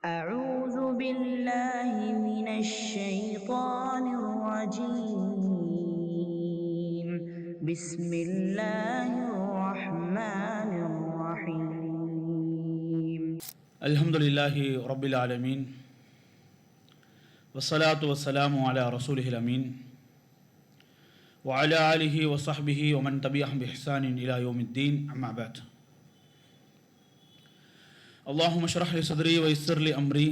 أعوذ بالله من الشيطان الرجيم بسم الله الرحمن الرحيم الحمد لله رب العالمين والصلاة والسلام على رسوله الأمين وعلى آله وصحبه ومن تبعهم بإحسان إلى يوم الدين أما بعد اللهم اشرح لي صدري ويسر لي أمري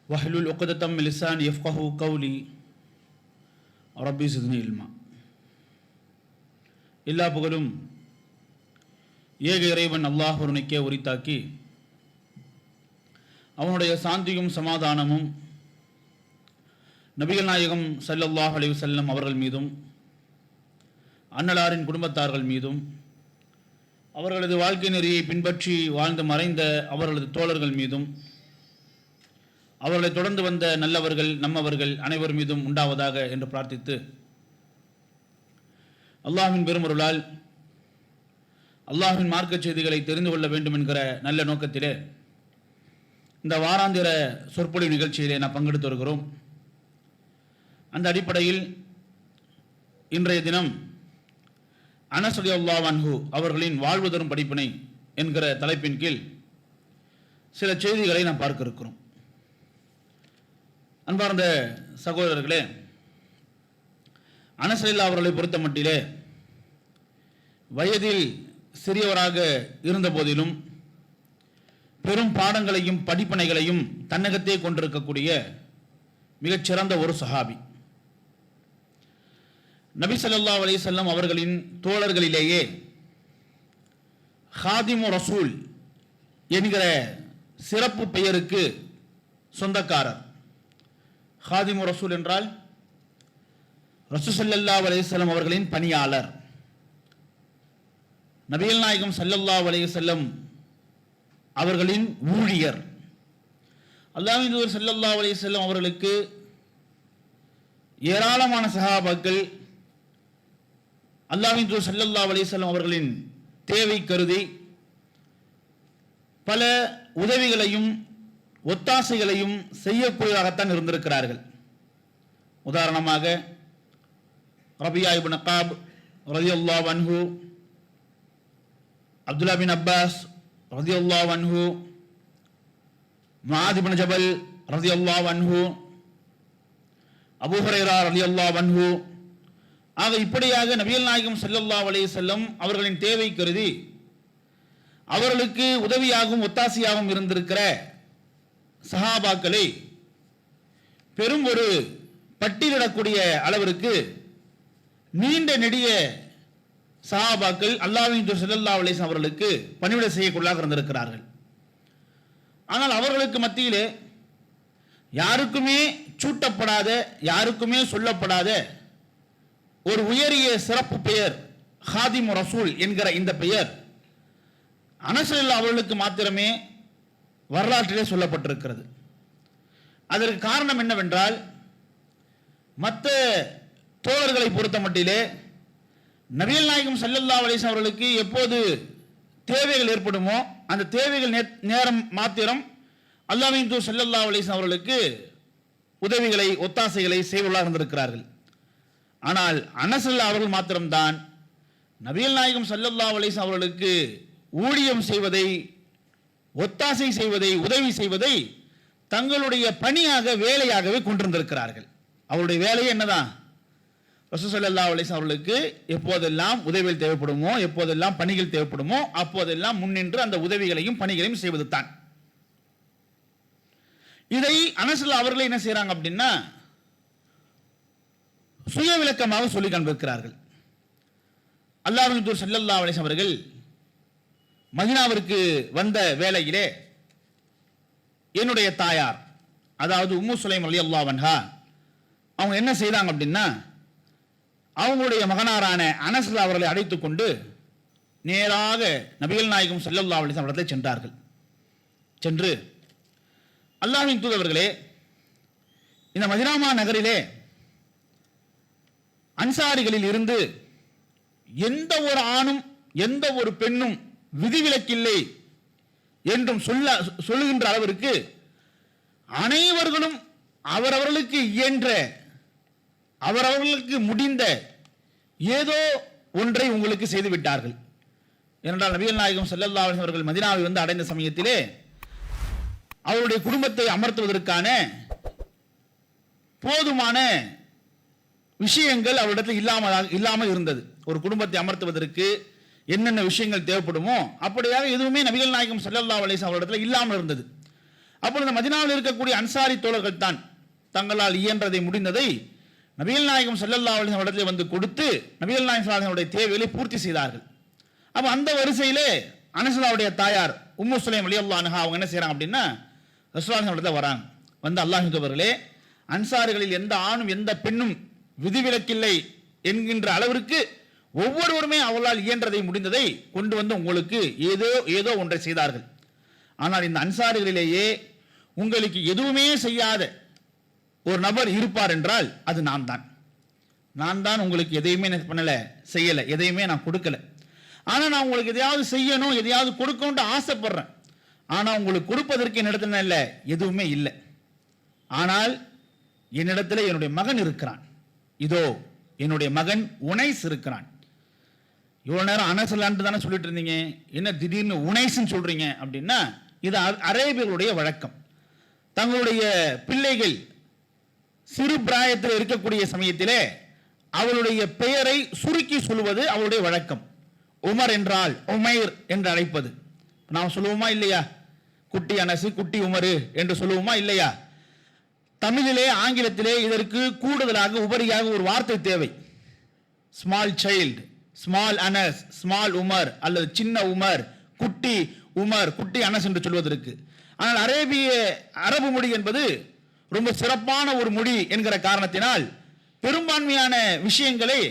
واحلل عقدة من لساني يفقهوا قولي ربي زدني علما. எல்லா புகழும் ஏக இறைவன் அல்லாஹ் ஒருவனுக்கே உரித்தாக்கி அவனுடைய சாந்தியும் சமாதானமும் நபிகள் நாயகம் ஸல்லல்லாஹு அலைஹி வஸல்லம் அவர்கள் மீதும் அன்னலாரின் குடும்பத்தார்கள் மீதும் அவர்களது வாழ்க்கை நெறியை பின்பற்றி வாழ்ந்து மறைந்த அவர்களது தோழர்கள் மீதும் அவர்களை தொடர்ந்து வந்த நல்லவர்கள் நம்மவர்கள் அனைவர் மீதும் உண்டாவதாக என்று பிரார்த்தித்து அல்லாஹ்வின் பெருமருளால் அல்லாஹ்வின் மார்க்க செய்திகளை தெரிந்து கொள்ள வேண்டும் என்கிற நல்ல நோக்கத்திலே இந்த வாராந்திர சொற்பொழிவு நிகழ்ச்சியிலே நாம் பங்கெடுத்து வருகிறோம். அந்த அடிப்படையில் இன்றைய தினம் அனஸ் ரலியல்லாஹு அன்ஹு அவர்களின் வாழ்வு தரும் படிப்பினை என்கிற தலைப்பின் கீழ் சில செய்திகளை நாம் பார்க்க இருக்கிறோம். அன்பார்ந்த சகோதரர்களே, அனஸ் ரலியல்லாஹு அவர்களை பொறுத்த மட்டிலே வயதில் சிறியவராக இருந்த போதிலும் பெரும் பாடங்களையும் படிப்பினைகளையும் தன்னகத்தே கொண்டிருக்கக்கூடிய மிகச்சிறந்த ஒரு சஹாபி. நபி ஸல்லல்லாஹு அலைஹி வஸல்லம் அவர்களின் தோழர்களிலேயே ஹாதிமு ரசூல் என்கிற சிறப்பு பெயருக்கு சொந்தக்காரர். ஹாதிமு ரசூல் என்றால் ரசூல் ஸல்லல்லாஹு அலைஹி வஸல்லம் அவர்களின் பணியாளர். நபிகள் நாயகம் ஸல்லல்லாஹு அலைஹி வஸல்லம் அவர்களின் ஊழியர். அல்லாஹ்வின் தூதர் ஸல்லல்லாஹு அலைஹி வஸல்லம் அவர்களுக்கு ஏராளமான சஹாபாக்கள் அல்லாஹ்வின் தூதர் ஸல்லல்லாஹு அலைஹி வஸல்லம் அவர்களின் தேவை கருதி பல உதவிகளையும் ஒத்தாசைகளையும் செய்யக்கூடியதாகத்தான் இருந்திருக்கிறார்கள். உதாரணமாக ரபியா இப்னு காப் ரலியல்லாஹு அன்ஹு, அப்துல்லா பின் அப்பாஸ் ரலியல்லாஹு அன்ஹு, முஆத் இப்னு ஜபல் ரலியல்லாஹு அன்ஹு, அபூ ஹுரைரா ரலியல்லாஹு அன்ஹு ஆக இப்படியாக நபிகள் நாயகம் ஸல்லல்லாஹு அலைஹி வஸல்லம் அவர்களின் தேவை கருதி அவர்களுக்கு உதவியாகவும் ஒத்தாசையாகவும் இருந்திருக்கிற சஹாபாக்களை பெரும் ஒரு பட்டியலிடக்கூடிய அளவிற்கு நீண்ட நெடிய சஹாபாக்கள் அல்லாஹ்வின் தூதர் ஸல்லல்லாஹு அலைஹி வஸல்லம் அவர்களுக்கு பணிவிடை செய்யக்கூடியதாக இருந்திருக்கிறார்கள். ஆனால் அவர்களுக்கு மத்தியிலே யாருக்குமே சூட்டப்படாத, யாருக்குமே சொல்லப்படாத ஒரு உயரிய சிறப்பு பெயர் ஹாதிமு ரசூல் என்கிற இந்த பெயர் அனஸ் ரலியல்லாஹு அவர்களுக்கு மாத்திரமே வரலாற்றிலே சொல்லப்பட்டிருக்கிறது. அதற்கு காரணம் என்னவென்றால், மற்ற தோழர்களை பொறுத்த மட்டிலே நபிகள் நாயகம் ஸல்லல்லாஹு அலைஹி வஸல்லம் அவர்களுக்கு எப்போது தேவைகள் ஏற்படுமோ அந்த தேவைகள் நேரம் மாத்திரம் அல்லாஹ்வின் தூதர் ஸல்லல்லாஹு அலைஹி வஸல்லம் அவர்களுக்கு உதவிகளை ஒத்தாசைகளை செய்வதாக இருந்திருக்கிறார்கள். ஆனால் அனஸ் ரலியல்லாஹு அவர்கள் மாத்திரம்தான் நபிகள் நாயகம் ஸல்லல்லாஹு அலைஹி வஸல்லம் அவர்களுக்கு ஊழியம் செய்வதை, ஒத்தாசை செய்வதை, உதவி செய்வதை தங்களுடைய பணியாக, வேலையாகவே கொண்டிருந்திருக்கிறார்கள். அவருடைய வேலையே என்னதான்? ரசூல் ஸல்லல்லாஹு அலைஹி வஸல்லம் அவர்களுக்கு எப்போதெல்லாம் உதவிகள் தேவைப்படுமோ, எப்போதெல்லாம் பணிகள் தேவைப்படுமோ அப்போதெல்லாம் முன்னின்று அந்த உதவிகளையும் பணிகளையும் செய்வது தான். இதை அனஸ் ரலியல்லாஹு அவர்களே என்ன செய்யறாங்க அப்படின்னா சுய விளக்கமாக சொல்லி காண்பிக்கிறார்கள். அல்லாஹ்வின் தூதர் ஸல்லல்லாஹு அலைஹி வஸல்லம் அவர்கள் மதீனாவிற்கு வந்த வேளையிலே என்னுடைய தாயார், அதாவது உம்மு சுலைம் ரலியல்லாஹு அன்ஹா, அவங்க என்ன செய்தாங்க அப்படின்னா அவங்களுடைய மகனாரான அனஸ் அவர்களை அழைத்துக் கொண்டு நேராக நபிகள் நாயகம் ஸல்லல்லாஹு அலைஹி வஸல்லம் இடத்தில் சென்றார்கள். சென்று, அல்லாஹ்வின் தூதர்களே, இந்த மதீனா நகரிலே அன்சாரிகளில் இருந்து எந்த ஒரு ஆணும் எந்த ஒரு பெண்ணும் விதிவிலக்கில்லை என்றும் சொல்லுகின்ற அளவிற்கு அனைவர்களும் அவரவர்களுக்கு இயன்ற அவரவர்களுக்கு முடிந்த ஏதோ ஒன்றை உங்களுக்கு செய்து விட்டார்கள். ஏனென்றால் நபிகள் நாயகம் ஸல்லல்லாஹு அலைஹி அவர்கள் மதீனாவை வந்து அடைந்த சமயத்திலே அவருடைய குடும்பத்தை அமர்த்துவதற்கான போதுமான விஷயங்கள் அவரிடத்தில் இல்லாமல் இருந்தது. ஒரு குடும்பத்தை அமர்த்துவதற்கு என்னென்ன விஷயங்கள் தேவைப்படுமோ அப்படியாக எதுவுமே நபிகள் நாயகம் ஸல்லல்லாஹு அலைஹி அவரிடத்தில் இல்லாமல் இருந்தது. அப்பொழுது மதீனாவில் இருக்கக்கூடிய அன்சாரி தோழர்கள் தான் தங்களால் இயன்றதை முடிந்ததை நபிகள் நாயகம் ஸல்லல்லாஹு அலைஹி அவரிடத்தில் வந்து கொடுத்து நபிகள் நாயகம் ஸல்லல்லாஹு அலைஹி தேவைகளை பூர்த்தி செய்தார்கள். அப்போ அந்த வரிசையிலே அனஸுடைய தாயார் உம்மு சுலைம் ரலியல்லாஹு அன்ஹா அவங்க என்ன செய்றாங்க அப்படின்னா ரசூலுல்லாஹி இடத்துல வராங்க. வந்து அல்லாஹ்வின் தூதர்களே, அன்சாரிகளில் எந்த ஆணும் எந்த பெண்ணும் விதிவிலக்கில்லை என்கின்ற அளவிற்கு ஒவ்வொருவருமே அவர்களால் இயன்றதை முடிந்ததை கொண்டு வந்து உங்களுக்கு ஏதோ ஒன்றை செய்தார்கள். ஆனால் இந்த அன்சாரிகளிலேயே உங்களுக்கு எதுவுமே செய்யாத ஒரு நபர் இருப்பார் என்றால் அது நான் தான் உங்களுக்கு எதையுமே பண்ணல, செய்யலை, எதையுமே நான் கொடுக்கல. ஆனால் நான் உங்களுக்கு எதையாவது செய்யணும், எதையாவது கொடுக்கணும்னு ஆசைப்படுறேன். ஆனால் உங்களுக்கு கொடுப்பதற்கு என்னிடத்துல இல்லை, எதுவுமே இல்லை. ஆனால் என்னிடத்தில் என்னுடைய மகன் இருக்கிறான். இதோ என்னுடைய மகன் உனைஸ் இருக்கிறான். இவ்வளோ நேரம் அனசலான்ட்டு தானே சொல்லிட்டு இருந்தீங்க, என்ன திடீர்னு உனைஸ்ன்னு சொல்றீங்க அப்படின்னா இது அரேபியர்களுடைய வழக்கம். தங்களுடைய பிள்ளைகள் சிறு பிராயத்தில் இருக்கக்கூடிய சமயத்திலே அவளுடைய பெயரை சுருக்கி சொல்வது அவளுடைய வழக்கம். உமர் என்றால் உமைர் என்று அழைப்பது நாம் சொல்லுவோமா இல்லையா? குட்டி அனசு, குட்டி உமரு என்று சொல்லுவோமா இல்லையா? தமிழிலே ஆங்கிலத்திலே இதற்கு கூடுதலாக உபரியாக ஒரு வார்த்தை தேவை. Small child, small Anas, small Umar அல்லது சின்ன உமர், குட்டி உமர், குட்டி அனஸ் என்று சொல்வதற்கு. ஆனால் அரபு மொழி என்பது ரொம்ப சிறப்பான ஒரு மொழி என்கிற காரணத்தினால் பெரும்பான்மையான விஷயங்களை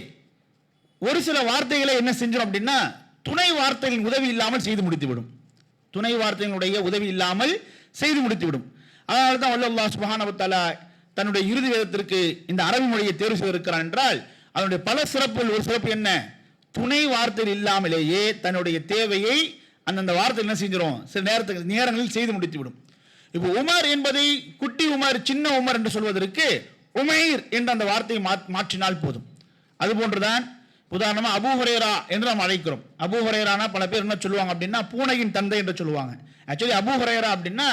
ஒரு சில வார்த்தைகளை என்ன செஞ்சோம் அப்படின்னா துணை வார்த்தைகளின் உதவி இல்லாமல் செய்து முடித்துவிடும். துணை வார்த்தைகளுடைய உதவி இல்லாமல் செய்து முடித்துவிடும். அதனால தான் அல்லாஹ் சுப்ஹானஹு வ தஆலா தன்னுடைய இறுதி வேதத்திற்கு இந்த அரபி மொழியை தேர்வு செய்திருக்கிறார் என்றால் அதனுடைய பல சிறப்புகள் ஒரு சிறப்பு என்ன? துணை வார்த்தைகள் இல்லாமலேயே தன்னுடைய தேவையை அந்தந்த வார்த்தை என்ன செஞ்சிடும், சில நேரங்களில் செய்து முடித்துவிடும். இப்போ உமர் என்பதை குட்டி உமர், சின்ன உமர் என்று சொல்வதற்கு உமைர் என்ற அந்த வார்த்தையை மாற்றினால் போதும். அதுபோன்றுதான் உதாரணமா அபூ ஹுரைரா என்று நாம் அழைக்கிறோம். அபூ ஹுரைரானா பல பேர் என்ன சொல்லுவாங்க அப்படின்னா பூனையின் தந்தை என்று சொல்லுவாங்க. ஆக்சுவலி அபூ ஹுரைரா அப்படின்னா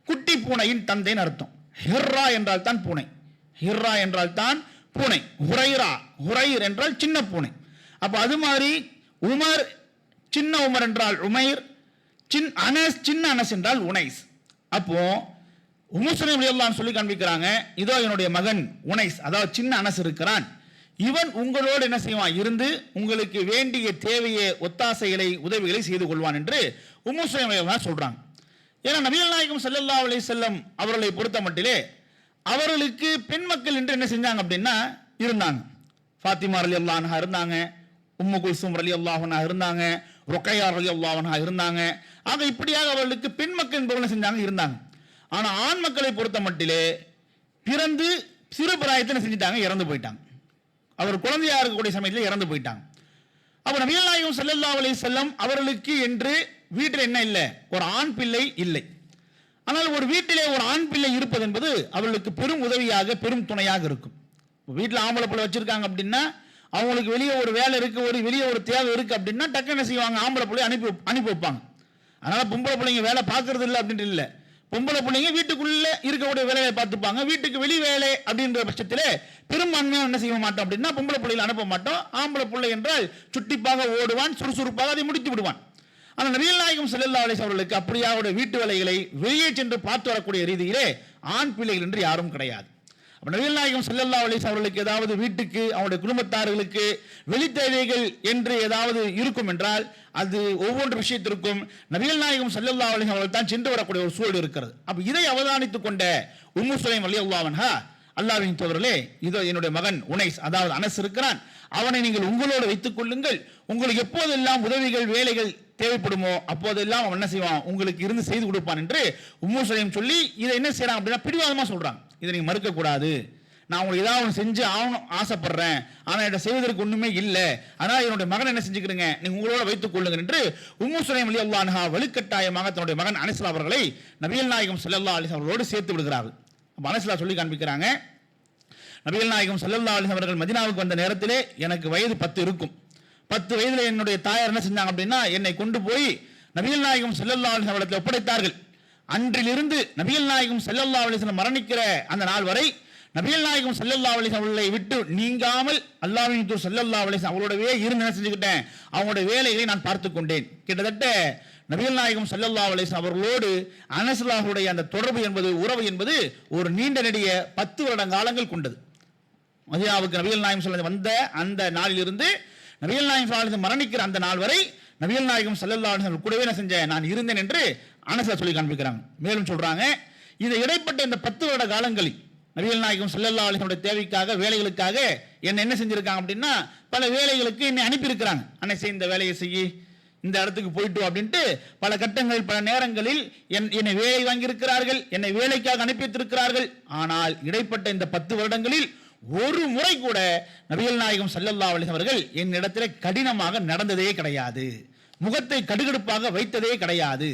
குட்டி பூனையின் தந்தைன்னு அர்த்தம். ஹிர்ரா என்றால் தான் பூனை, ஹிர்ரா என்றால் தான் பூனை, ஹுரைர் என்றால் சின்ன பூனை. அப்போ அது மாதிரி உமர், சின்ன உமர் என்றால் உமைர், சின்ன அனஸ் என்றால் உனைஸ். அப்போ உம்மு சுலைம் ரலியல்லாஹு சொல்லி காண்பிக்கிறாங்க, இதோ என்னுடைய மகன் உனைஸ், அதாவது சின்ன அனஸ் இருக்கிறான், இவன் உங்களோடு என்ன செய்வான், இருந்து உங்களுக்கு வேண்டிய தேவையை, ஒத்தாசைகளை, உதவிகளை செய்து கொள்வான் என்று உம்மு சுலைம் ரலியல்லாஹு சொல்றாங்க. ஏன்னா நபிகள் நாயகம் ஸல்லல்லாஹு அலைஹி வஸல்லம் அவர்களை பொறுத்த மட்டிலே அவர்களுக்கு பெண் மக்கள் என்று என்ன செஞ்சாங்க அப்படின்னா இருந்தாங்க. ஃபாத்திமா ரலியல்லாஹு அன்ஹா இருந்தாங்க, உம்மு குல்சூம் ரலியல்லாஹு அன்ஹா இருந்தாங்க, ருக்கையா ரலியல்லாஹு அன்ஹா இருந்தாங்க. ஆக இப்படியாக அவர்களுக்கு பெண் மக்கள் என்பவர்கள் செஞ்சாங்க இருந்தாங்க. ஆனால் ஆண் மக்களை பொறுத்த மட்டிலே பிறந்து சிறு பிராயத்தில் செஞ்சுட்டாங்க, இறந்து போயிட்டாங்க. அவர் குழந்தையா இருக்கக்கூடிய சமயத்தில் இறந்து போயிட்டாங்க. அப்போ நபிகள் நாயகம் ஸல்லல்லாஹு அலைஹி வஸல்லம் அவர்களுக்கு என்று வீட்டில் என்ன இல்லை, ஒரு ஆண் பிள்ளை இல்லை. ஆனால் ஒரு வீட்டிலே ஒரு ஆண் பிள்ளை இருப்பது என்பது அவர்களுக்கு பெரும் உதவியாக, பெரும் துணையாக இருக்கும். வீட்டில் ஆம்பளை பிள்ளை வச்சிருக்காங்க அப்படின்னா அவங்களுக்கு வெளியே ஒரு வேலை இருக்கு, வெளியே ஒரு தேவை இருக்கு அப்படின்னா டக்கு என்ன செய்வாங்க, ஆம்பளை பிள்ளை அனுப்பி வைப்பாங்க. அதனால பொம்பளை பிள்ளைங்க வேலை பார்க்கறது இல்லை அப்படின்ட்டு இல்லை. பொம்பளை பிள்ளைங்க வீட்டுக்குள்ள இருக்கக்கூடிய வேலையை பார்த்துப்பாங்க. வீட்டுக்கு வெளி வேலை அப்படின்ற பட்சத்தில் பெரும்பான்மையாக என்ன செய்ய மாட்டோம் அப்படின்னா பொம்பளை பிள்ளைகளை அனுப்ப மாட்டோம். ஆம்பளை பிள்ளை என்றால் சுட்டிப்பாக ஓடுவான், சுறுசுறுப்பாக அதை முடித்து விடுவான். ஆனால் நபிகள் நாயகம் ஸல்லல்லாஹு அலைஹி அவர்களுக்கு அப்படியே வீட்டு வேலைகளை வெளியே சென்று பார்த்து வரக்கூடிய ரீதியிலே ஆண் பிள்ளைகள் என்று யாரும் கிடையாது. அப்ப நபிகள் நாயகம் ஸல்லல்லாஹு அலைஹி அவர்களுக்கு ஏதாவது வீட்டுக்கு, அவருடைய குடும்பத்தார்களுக்கு வெளி தேவைகள் என்று ஏதாவது இருக்கும் என்றால் அது ஒவ்வொரு விஷயத்திற்கும் நபிகள் நாயகம் ஸல்லல்லாஹு அலைஹி அவர்கள் தான் சென்று வரக்கூடிய ஒரு சூழல் இருக்கிறது. அப்ப இதை அவதானித்துக் கொண்ட உம்மு சுலைம் ரலியல்லாஹு அன்ஹா, அல்லாஹ்வின் தூதரே, இதோ என்னுடைய மகன் உனைஸ், அதாவது அனஸ் இருக்கிறான், அவனை நீங்கள் உங்களோடு வைத்துக் கொள்ளுங்கள். உங்களுக்கு எப்போதெல்லாம் உதவிகள், வேலைகள் தேவைப்படுமோ அப்போதெல்லாம் அவன் என்ன செய்வான், உங்களுக்கு இருந்து செய்து கொடுப்பான் என்று உம்மு சுலைம் சொல்லி இதை என்ன செய்யறாங்க அப்படின்னா பிடிவாதமா சொல்றாங்க. இதை நீங்க மறுக்க கூடாது, நான் உங்களுக்கு ஏதாவது ஒன்று செஞ்சு ஆகணும் ஆசைப்படுறேன், ஆனால் என்னை செய்வதற்கு ஒன்றுமே இல்லை, ஆனால் என்னுடைய மகன் என்ன செஞ்சுக்கிறீங்க, நீங்கள் உங்களோட வைத்துக் கொள்ளுங்கள் என்று உம்மு சுலைம் ரலியல்லாஹு அன்ஹா வலுக்கட்டாயமாக தன்னுடைய மகன் அனஸ் அவர்களை நபிகள் நாயகம் ஸல்லல்லாஹு அலைஹி வஸல்லம் அவர்களோடு சேர்த்து விடுகிறார்கள். அனஸ் சொல்லி காண்பிக்கிறாங்க, நபிகள் நாயகம் ஸல்லல்லாஹு அலைஹி வஸல்லம் அவர்கள் மதீனாவுக்கு வந்த நேரத்திலே எனக்கு வயது 10 இருக்கும். 10 வயதில் என்னுடைய தாயார் என்ன செஞ்சாங்க அப்படின்னா, என்னை கொண்டு போய் நபிகள் நாயகம் ஸல்லல்லாஹு அலைஹி வஸல்லம் ஒப்படைத்தார்கள். அன்றிலிருந்து நபிகள் நாயகம் ஸல்லல்லாஹு அலைஹி வஸல்லம் மரணிக்கிற அந்த நாள் வரை நபிகள் நாயகம் ஸல்லல்லாஹு அலைஹி வஸல்லம் அவர்களை விட்டு நீங்காமல் அல்லாஹ்வின் தூதர் ஸல்லல்லாஹு அலைஹி வஸல்லம் அவரோடவே இருந்து என்ன செஞ்சுக்கிட்டேன், அவங்களுடைய வேலைகளை நான் பார்த்து கொண்டேன். கிட்டத்தட்ட நபிகள் நாயகம் ஸல்லல்லாஹு அலைஹி வஸல்லம் அவர்களோடு அனஸ் ரலியல்லாஹுடைய அந்த தொடர்பு என்பது, உறவு என்பது ஒரு நீண்ட நெடிய 10 வருட காலங்கள் கொண்டது. மதீனாவுக்கு நபிகள் நாயகம் ஸல்லல்லாஹு அலைஹி வந்த அந்த நாளிலிருந்து நபிகள் நாயகம் ஸல்லல்லாஹு அலைஹி வஸல்லம் மரணிக்கிற அந்த நாள் வரை நபிகள் நாயகம் ஸல்லல்லாஹு அலைஹி வஸல்லம் கூடவே என்ன செஞ்சேன், நான் இருந்தேன் என்று அனஸ் சொல்லி காண்பிக்கிறாங்க. மேலும் சொல்றாங்க, இந்த இடைப்பட்ட இந்த 10 வருட காலங்களில் நபிகள் நாயகம் ஸல்லல்லாஹு அலைஹி வஸல்லம் தேவைக்காக, வேலைகளுக்காக என்ன செஞ்சிருக்காங்க அப்படின்னா, பல வேலைகளுக்கு என்னை அனுப்பியிருக்கிறாங்க. அனஸ் இந்த வேலையை செய்யி, இந்த இடத்துக்கு போயிட்டு அப்படின்ட்டு பல கட்டங்களில் பல நேரங்களில் என்னை வேலை வாங்கியிருக்கிறார்கள், என்னை வேலைக்காக அனுப்பி வைத்திருக்கிறார்கள். ஆனால் இடைப்பட்ட இந்த 10 வருடங்களில் ஒரு முறை கூட நபிகள் நாயகம் ஸல்லல்லாஹு அலைஹி அவர்கள் என்னிடத்தில் கடினமாக நடந்ததே கிடையாது, முகத்தை கடுகடுப்பாக வைத்ததே கிடையாது.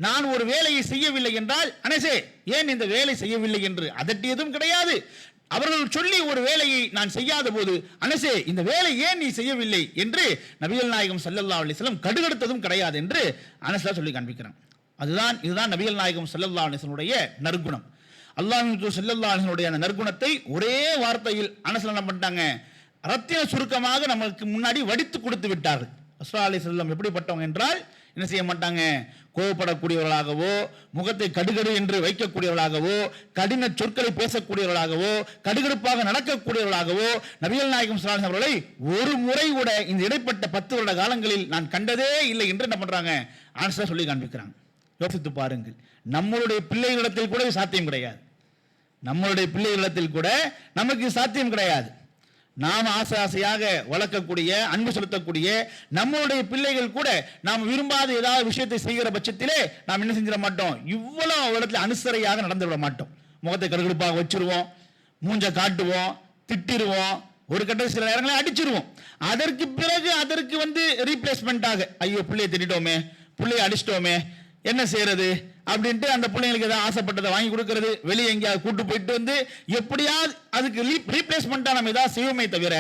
நான் ஒரு வேலையை செய்யவில்லை என்றால், அனஸே ஏன் இந்த வேலை செய்யவில்லை என்று அதட்டியதும் கிடையாது. அவர்கள் சொல்லி ஒரு வேலையை நான் செய்யாத போது, அனஸே இந்த வேலை ஏன் நீ செய்யவில்லை என்று நபிகள் நாயகம் ஸல்லல்லாஹு அலைஹி வஸல்லம் கடுகடுத்ததும் கிடையாது என்று அனஸ் சொல்லி காண்பிக்கிறான். இதுதான் நபிகள் நாயகம் ஸல்லல்லாஹு அலைஹி வஸல்லம் உடைய நற்குணம். அல்லாஹ்வின் தூதர் ஸல்லல்லாஹு அலைஹி வஸல்லம் அந்த நற்குணத்தை ஒரே வார்த்தையில் அனஸ் என்ன பண்ணிட்டாங்க, ரத்தின சுருக்கமாக நமக்கு முன்னாடி வடித்து கொடுத்து விட்டார்கள். ரசூலுல்லாஹி அலைஹி வஸல்லம் எப்படிப்பட்டவங்க என்றால், என்ன செய்ய மாட்டாங்க, கோபப்படக்கூடியவர்களாகவோ, முகத்தை கடுகடு என்று வைக்கக்கூடியவர்களாகவோ, கடின சொற்களை பேசக்கூடியவர்களாகவோ, கடுகடுப்பாக நடக்கக்கூடியவர்களாகவோ நபிகள் நாயகம் ஸல்லல்லாஹு அலைஹி அவர்களை ஒரு முறை கூட இந்த இடைப்பட்ட 10 வருட காலங்களில் நான் கண்டதே இல்லை என்று என்ன பண்றாங்க, ஆன்சர் சொல்லி காண்பிக்கிறாங்க. யோசித்து பாருங்கள், நம்மளுடைய பிள்ளைகளிடத்தில் கூட சாத்தியம் கிடையாது. நம்மளுடைய பிள்ளைகளிடத்தில் கூட நமக்கு சாத்தியம் கிடையாது. நாம் ஆசையாக வளர்க்கக்கூடிய, அன்பு செலுத்தக்கூடிய நம்மளுடைய பிள்ளைகள் கூட நாம் விரும்பாத ஏதாவது விஷயத்தை செய்கிற பட்சத்திலே நாம் என்ன செஞ்சிட மாட்டோம், இவ்வளவு இடத்துல அனுசரையாக நடந்து விட மாட்டோம். முகத்தை கடுகடுப்பாக வச்சிருவோம், மூஞ்ச காட்டுவோம், திட்டிருவோம், ஒரு கட்ட சில நேரங்களை அடிச்சிருவோம். அதற்கு பிறகு அதற்கு ரீப்ளேஸ்மெண்டாக, ஐயோ பிள்ளையை திட்டோமே, பிள்ளையை அடிச்சிட்டோமே, என்ன செய்யறது அப்படின்ட்டு அந்த பிள்ளைங்களுக்கு ஏதாவது ஆசைப்பட்டதை வாங்கி கொடுக்கறது, வெளியே எங்கேயாவது கூட்டு போயிட்டு எப்படியாவது அதுக்கு ரீப்ளேஸ்மெண்டா நம்ம ஏதாவது செய்வோமே தவிர,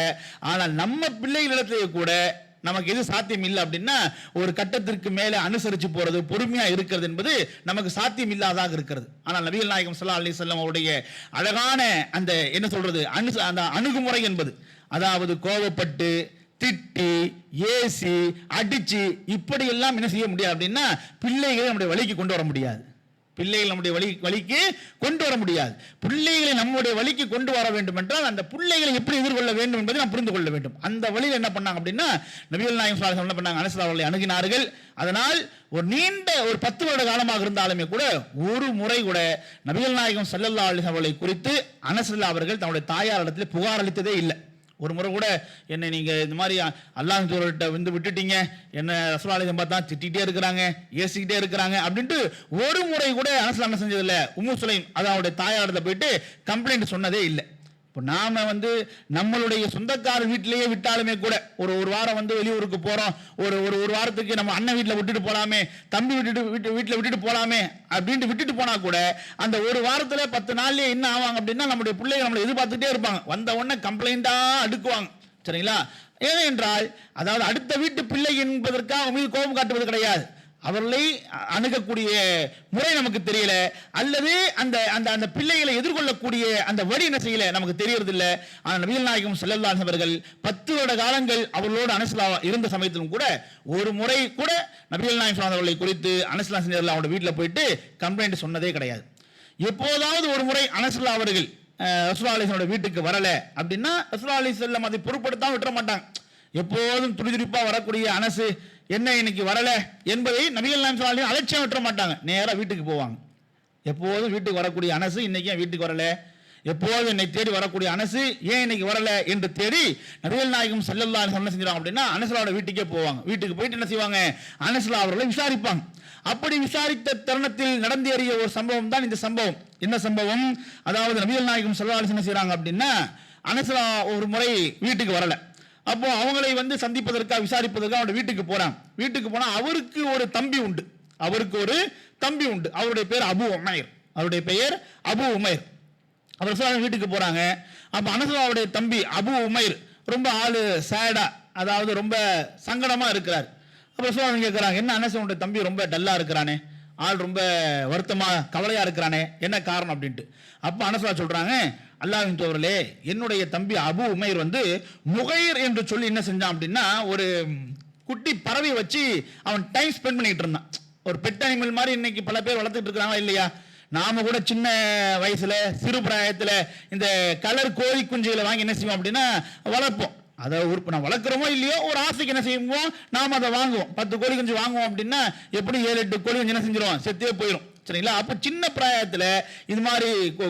ஆனால் நம்ம பிள்ளைகளிடத்திலேயே கூட நமக்கு எது சாத்தியம் இல்லை அப்படின்னா, ஒரு கட்டத்திற்கு மேலே அனுசரித்து போறது, பொறுமையா இருக்கிறது என்பது நமக்கு சாத்தியம் இல்லாதாக இருக்கிறது. ஆனால் நபிகள் நாயகம் ஸல்லல்லாஹு அலைஹி வஸல்லம் அவருடைய அழகான அந்த என்ன சொல்றது, அந்த அணுகுமுறை என்பது, அதாவது கோபப்பட்டு திட்டி ஏசி அடிச்சு இப்படி எல்லாம் என்ன செய்ய முடியாது அப்படின்னா, பிள்ளைகளை நம்முடைய வழிக்கு கொண்டு வர முடியாது. பிள்ளைகளை நம்முடைய வழிக்கு கொண்டு வர முடியாது. பிள்ளைகளை நம்முடைய வழிக்கு கொண்டு வர வேண்டும் என்றால் அந்த பிள்ளைகளை எப்படி எதிர்கொள்ள வேண்டும் என்பதை நாம் புரிந்து கொள்ள வேண்டும். அந்த வழியில் என்ன பண்ணாங்க அப்படின்னா, நபிகள் நாயகம் ஸல்லல்லாஹு அலைஹி வஸல்லம் என்ன பண்ணாங்க, அனஸ் அவர்களை அணுகினார்கள். அதனால் ஒரு நீண்ட ஒரு 10 வருட காலமாக இருந்தாலுமே கூட ஒரு முறை கூட நபிகள் நாயகம் ஸல்லல்லாஹு அலைஹி வஸல்லம் அவர்களை குறித்து அனஸ் அவர்கள் தன்னுடைய தாயாரிடத்தில் புகார் அளித்ததே இல்லை. ஒரு முறை கூட என்னை நீங்க இந்த மாதிரி அல்லாஹ் தூதர்கிட்ட விட்டுட்டீங்க, என்ன ரசூலுல்லாஹி அலைஹி பார்த்தா திட்டிகிட்டே இருக்கிறாங்க, ஏசிக்கிட்டே இருக்கிறாங்க அப்படின்ட்டு ஒரு முறை கூட அனஸ் என்ன செஞ்சதில்லை. உம்மு சுலைம் அவருடைய தாயாரிடத்துல போயிட்டு கம்ப்ளைண்ட் சொன்னதே இல்லை. இப்போ நாம நம்மளுடைய சொந்தக்கார வீட்டிலேயே விட்டாலுமே கூட ஒரு வாரம் வெளியூருக்கு போறோம், ஒரு வாரத்துக்கு நம்ம அண்ணன் வீட்டில் விட்டுட்டு போலாமே, தம்பி வீட்டில் விட்டுட்டு போலாமே அப்படின்ட்டு விட்டுட்டு போனா கூட அந்த ஒரு வாரத்தில் 10 நாள்லயே என்ன ஆவாங்க அப்படின்னா, நம்முடைய பிள்ளைகள் நம்மளை எதிர்பார்த்துட்டே இருப்பாங்க, வந்த உடனே கம்ப்ளைண்டா அடுக்குவாங்க. சரிங்களா? ஏனென்றால் அதாவது அடுத்த வீட்டு பிள்ளை என்பதற்காக மீது கோபம் காட்டுவது கிடையாது, அவர்களை அணுகக்கூடிய முறை நமக்கு தெரியல, அல்லது அந்த அந்த அந்த பிள்ளைகளை எதிர்கொள்ளக்கூடிய அந்த வழி என்ன செய்யல நமக்கு தெரியறது இல்லை. ஆனால் நபிகள் நாயகம் ஸல்லல்லாஹு அலைஹி அவர்கள் 10 வருட காலங்கள் அவர்களோடு அனஸ் இருந்த சமயத்திலும் கூட ஒரு முறை கூட நபிகள் நாயகம் ஸல்லல்லாஹு அவர்களை குறித்து அனஸ் அவருடைய வீட்டில் போயிட்டு கம்ப்ளைண்ட் சொன்னதே கிடையாது. எப்போதாவது ஒரு முறை அனஸ் அவர்கள் ரசூலுல்லாஹி அலைஹி வஸல்லம் வீட்டுக்கு வரல அப்படின்னா ரசூலுல்லாஹி அலைஹி வஸல்லம் அதை பொருட்படுத்தாம விட்டுற மாட்டாங்க. எப்போதும் துடிதுடிப்பா வரக்கூடிய அனஸ் என்ன இன்னைக்கு வரல என்பதை நபிகள் நாயகம் ஸல்லல்லாஹு அலைஹி அலட்சியம் விட்டுற மாட்டாங்க, நேராக வீட்டுக்கு போவாங்க. எப்போதும் வீட்டுக்கு வரக்கூடிய அனஸ் இன்னைக்கு வீட்டுக்கு வரல, எப்போது என்னை தேடி வரக்கூடிய அனசு ஏன் இன்னைக்கு வரல என்று தேடி நபிகள் நாயகம் ஸல்லல்லாஹு அலைஹி வஸல்லம் என்ன செஞ்சாங்க அப்படின்னா அனஸ்லாவோட வீட்டுக்கே போவாங்க. வீட்டுக்கு போயிட்டு என்ன செய்வாங்க, அனஸ்லா அவர்களை விசாரிப்பாங்க. அப்படி விசாரித்த தருணத்தில் நடந்தேறிய ஒரு சம்பவம் தான் இந்த சம்பவம். என்ன சம்பவம்? அதாவது நபிகள் நாயகம் ஸல்லல்லாஹு அலைஹி வஸல்லம் என்ன செய்றாங்க அப்படின்னா அனஸ்லா ஒரு முறை வீட்டுக்கு வரல. அப்போ அவங்களை வந்து சந்திப்பதற்காக விசாரிப்பதற்காக அவருடைய வீட்டுக்கு போறாங்க. வீட்டுக்கு போனா அவருக்கு ஒரு தம்பி உண்டு. அவருடைய பேர் அபு உமைர். அவர் ரசூலுல்லாஹ் வீட்டுக்கு போறாங்க. அப்ப அனஸ்லாவுடைய தம்பி அபு உமைர் ரொம்ப ஆளு சேடா, அதாவது ரொம்ப சங்கடமா இருக்கிறார். அப்ப ரசூலுல்லாஹ் கேட்கறாங்க, என்ன அனஸ் உன்னுடைய தம்பி ரொம்ப டல்லா இருக்கிறானே, ஆள் ரொம்ப வருத்தமா கவலையா இருக்கிறானே, என்ன காரணம் அப்படின்ட்டு. அப்ப அனஸ்லா சொல்றாங்க, அல்லாஹ்வின் தூதரே, என்னுடைய தம்பி அபு உமைர் வந்து நுகைர் என்று சொல்லி என்ன செஞ்சான் அப்படின்னா ஒரு குட்டி பறவை வச்சு அவன் டைம் ஸ்பெண்ட் பண்ணிட்டு இருந்தான். ஒரு பெட் அனிமல் மாதிரி இன்னைக்கு பல பேர் வளர்த்துட்டு இருக்காங்க இல்லையா? நாம கூட சின்ன வயசுல சிறு பிராயத்துல இந்த கலர் கோழி குஞ்சுகளை வாங்கி என்ன செய்வோம் அப்படின்னா வளர்ப்போம். அதை நான் வளர்க்குறோமோ இல்லையோ ஒரு ஆசைக்கு என்ன செய்வோம், நாம அதை வாங்குவோம். 10 கோழி குஞ்சு வாங்குவோம் அப்படின்னா எப்படி 7-8 கோழி குஞ்சு என்ன செஞ்சிடும், செத்தே போயிடும். சரிங்களா? அப்ப சின்ன பிராயத்தில் இது மாதிரி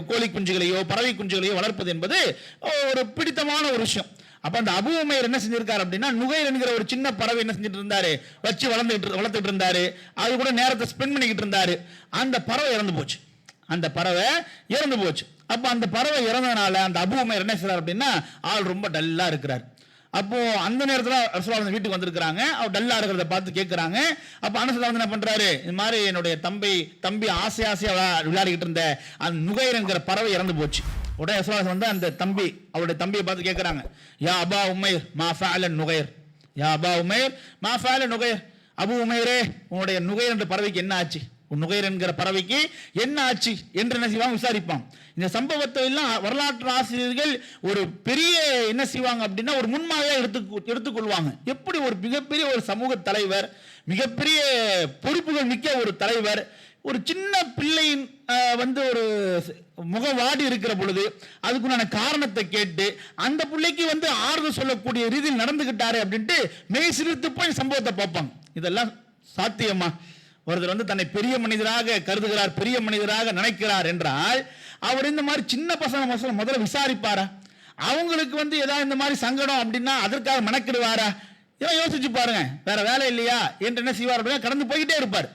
கோழி குஞ்சுகளையோ பறவை குஞ்சுகளையோ வளர்ப்பது என்பது ஒரு பிடித்தமான ஒரு விஷயம். அப்ப அந்த அபு உமைர் என்ன செஞ்சிருக்காரு அப்படின்னா நுகைர் என்கிற ஒரு சின்ன பறவை என்ன செஞ்சுட்டு இருந்தாரு, வச்சு வளர்த்துட்டு இருந்தாரு. அது கூட நேரத்தை ஸ்பெண்ட் பண்ணிக்கிட்டு இருந்தாரு. அந்த பறவை இறந்து போச்சு. அப்ப அந்த பறவை இறந்ததுனால அந்த அபு உமைர் என்ன செய்றாரு அப்படின்னா ஆள் ரொம்ப டல்லா இருக்கிறார். அப்போ அந்த நேரத்தில் ரசூலுல்லாஹ் வீட்டுக்கு வந்திருக்கிறாங்க. அவர் டல்லா இருக்கிறத பார்த்து கேட்கிறாங்க. அப்ப அனஸ் வந்து என்ன பண்றாரு, இந்த மாதிரி என்னுடைய தம்பி ஆசையா விளையாடிக்கிட்டு இருந்த அந்த நுகைர் என்கிற பறவை இறந்து போச்சு. உடனே ரசூலுல்லாஹ் வந்து அந்த அவருடைய தம்பியை பார்த்து கேட்கிறாங்க, யா அபா உமைர் மா ஃபஅல நுகைர், அபு உமைரே, உன்னுடைய நுகைர் என்ற பறவைக்கு என்ன ஆச்சு, நுகைர் என்கிற பறவைக்கு என்ன ஆச்சு என்று என்ன செய்வாங்க, விசாரிப்பான். இந்த சம்பவத்தை எல்லாம் வரலாற்று ஆசிரியர்கள் ஒரு பெரிய என்ன செய்வாங்க அப்படின்னா ஒரு முன்மாதிரியா எடுத்துக்கொள்வாங்க. எப்படி ஒரு மிகப்பெரிய ஒரு சமூக தலைவர், மிகப்பெரிய பொறுப்புகள் மிக்க ஒரு தலைவர், ஒரு சின்ன பிள்ளையின் வந்து ஒரு முகவாடி இருக்கிற பொழுது அதுக்குண்டான காரணத்தை கேட்டு அந்த பிள்ளைக்கு வந்து ஆறுதல் சொல்லக்கூடிய ரீதியில் நடந்துகிட்டாரு அப்படின்ட்டு மெய் சிலிர்த்து போய் சம்பவத்தை பார்ப்பாங்க. இதெல்லாம் சாத்தியமா? ஒருத்தர் வந்து தன்னை பெரிய மனிதராக கருதுகிறார், பெரிய மனிதராக நினைக்கிறார் என்றால் அவர் இந்த மாதிரி சின்ன பசங்க முதல்ல விசாரிப்பாரா? அவங்களுக்கு வந்து ஏதாவது இந்த மாதிரி சங்கடம் அப்படின்னா அதற்காக மெனக்கிடுவாரா? இதெல்லாம் யோசிச்சு பாருங்க. வேற வேலை இல்லையா என்று என்ன செய்வார் அப்படின்னா கடந்து போய்கிட்டே இருப்பார்.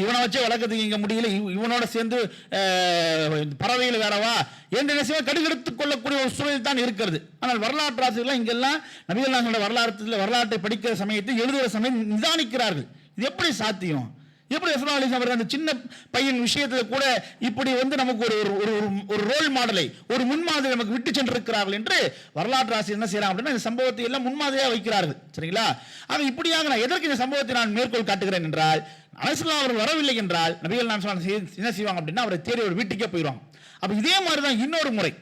இவனை வச்சே வளர்க்கறதுக்கு இங்க முடியல, இவனோட சேர்ந்து பறவைகள் வேறவா என்று என்ன செய்வார், கடுகெடுத்துக் கொள்ளக்கூடிய ஒரு சூழல் தான் இருக்கிறது. ஆனால் வரலாற்று ஆசிரியர்கள் இங்கெல்லாம் நபிகள் நாயகம் வரலாற்றை படிக்கிற சமயத்தில் எழுதுகிற சமயம் நிதானிக்கிறார்கள். இது எப்படி சாத்தியம்? எப்படி ரசூலுல்லாஹி அலைஹி வஸல்லம் அந்த சின்ன பையன் விஷயத்தில் கூட இப்படி வந்து நமக்கு ஒரு ரோல் மாடலை, ஒரு முன்மாதிரி நமக்கு விட்டு சென்றிருக்கிறார்கள் என்று வரலாற்று ஆசிரியர் என்ன செய்யறாங்க அப்படின்னா இந்த சம்பவத்தை எல்லாம் முன்மாதிரியாக வைக்கிறார்கள். சரிங்களா? ஆக இப்படியாக நான் எதற்கு இந்த சம்பவத்தை நான் மேற்கோள் காட்டுகிறேன் என்றால், அனஸ்லா அவர்கள் வரவில்லை என்றால் நபிகள் நாயகம் என்ன செய்வாங்க அப்படின்னா அவரை தேடி ஒரு வீட்டுக்கே போயிடுவாங்க. அப்ப இதே மாதிரிதான் இன்னொரு முறை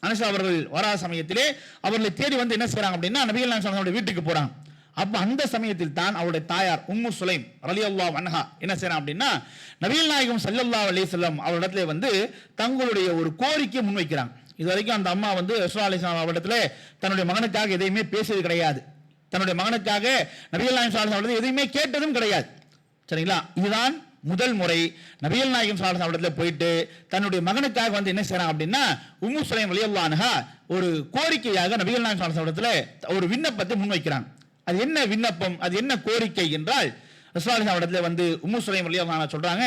அனஸ்லா அவர்கள் வராத சமயத்திலே அவர்களை தேடி வந்து என்ன செய்யறாங்க அப்படின்னா நபிகள் நாயகம் வீட்டுக்கு போறாங்க. அப்ப அந்த சமயத்தில் தான் அவருடைய தாயார் உம்மு சுலைம் ரலியல்லாஹு அன்ஹா என்ன செய்யறாங்க அப்படின்னா நபிகள் நாயகம் ஸல்லல்லாஹு அலைஹி வஸல்லம் அவரிடத்துல வந்து தங்களுடைய ஒரு கோரிக்கையை முன்வைக்கிறாங்க. இது வரைக்கும் அந்த அம்மா வந்து ரசூலுல்லாஹி அலைஹி வஸல்லம் அவரிடத்துல தன்னுடைய மகனுக்காக எதையுமே பேசியது கிடையாது. தன்னுடைய மகனுக்காக நபிகள் நாயகம் ஸல்லல்லாஹு அலைஹி வஸல்லம் எதையுமே கேட்டதும் கிடையாது. சரிங்களா? இதுதான் முதல் முறை நபிகள் நாயகம் ஸல்லல்லாஹு அலைஹி வஸல்லம் போயிட்டு தன்னுடைய மகனுக்காக வந்து என்ன செய்யறாங்க அப்படின்னா உம்மு சுலைம் ரலியல்லாஹு அன்ஹா ஒரு கோரிக்கையாக நபிகள் நாயகம் ஸல்லல்லாஹு அலைஹி வஸல்லம் ஒரு விண்ணப்பத்தை முன்வைக்கிறாங்க. அது என்ன விண்ணப்பம், அது என்ன கோரிக்கை என்றால் ரசூலுல்லாஹி அவரிடத்துல வந்து உம்மு சுலைம் ரலியல்லாஹு அன்ஹா சொல்றாங்க,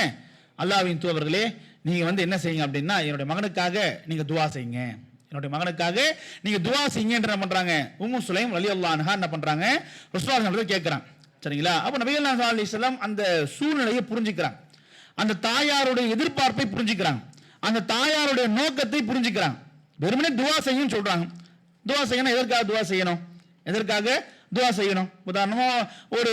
அல்லாஹ்வின் தூதர்களே, நீங்க வந்து என்ன செய்யுங்க அப்படின்னா என்னுடைய மகனுக்காக நீங்க துஆ செய்யுங்க, என்று என்ன பண்றாங்க உம்மு சுலைம் ரலியல்லாஹு அன்ஹா என்ன பண்றாங்க ரசூலுல்லாஹி அவரிடத்துல கேட்கறாங்க. சரிங்களா? அப்ப நபிகள் நாயகம் ஸல்லல்லாஹு அலைஹி வஸல்லம் அந்த சூழ்நிலையை புரிஞ்சுக்கிறாங்க, அந்த தாயாருடைய எதிர்பார்ப்பை புரிஞ்சுக்கிறாங்க, அந்த தாயாருடைய நோக்கத்தை புரிஞ்சுக்கிறாங்க. வெறுமனே துஆ செய்யுன்னு சொல்றாங்க. துஆ செய்யணும், எதற்காக துஆ செய்யணும்? உதாரணமா ஒரு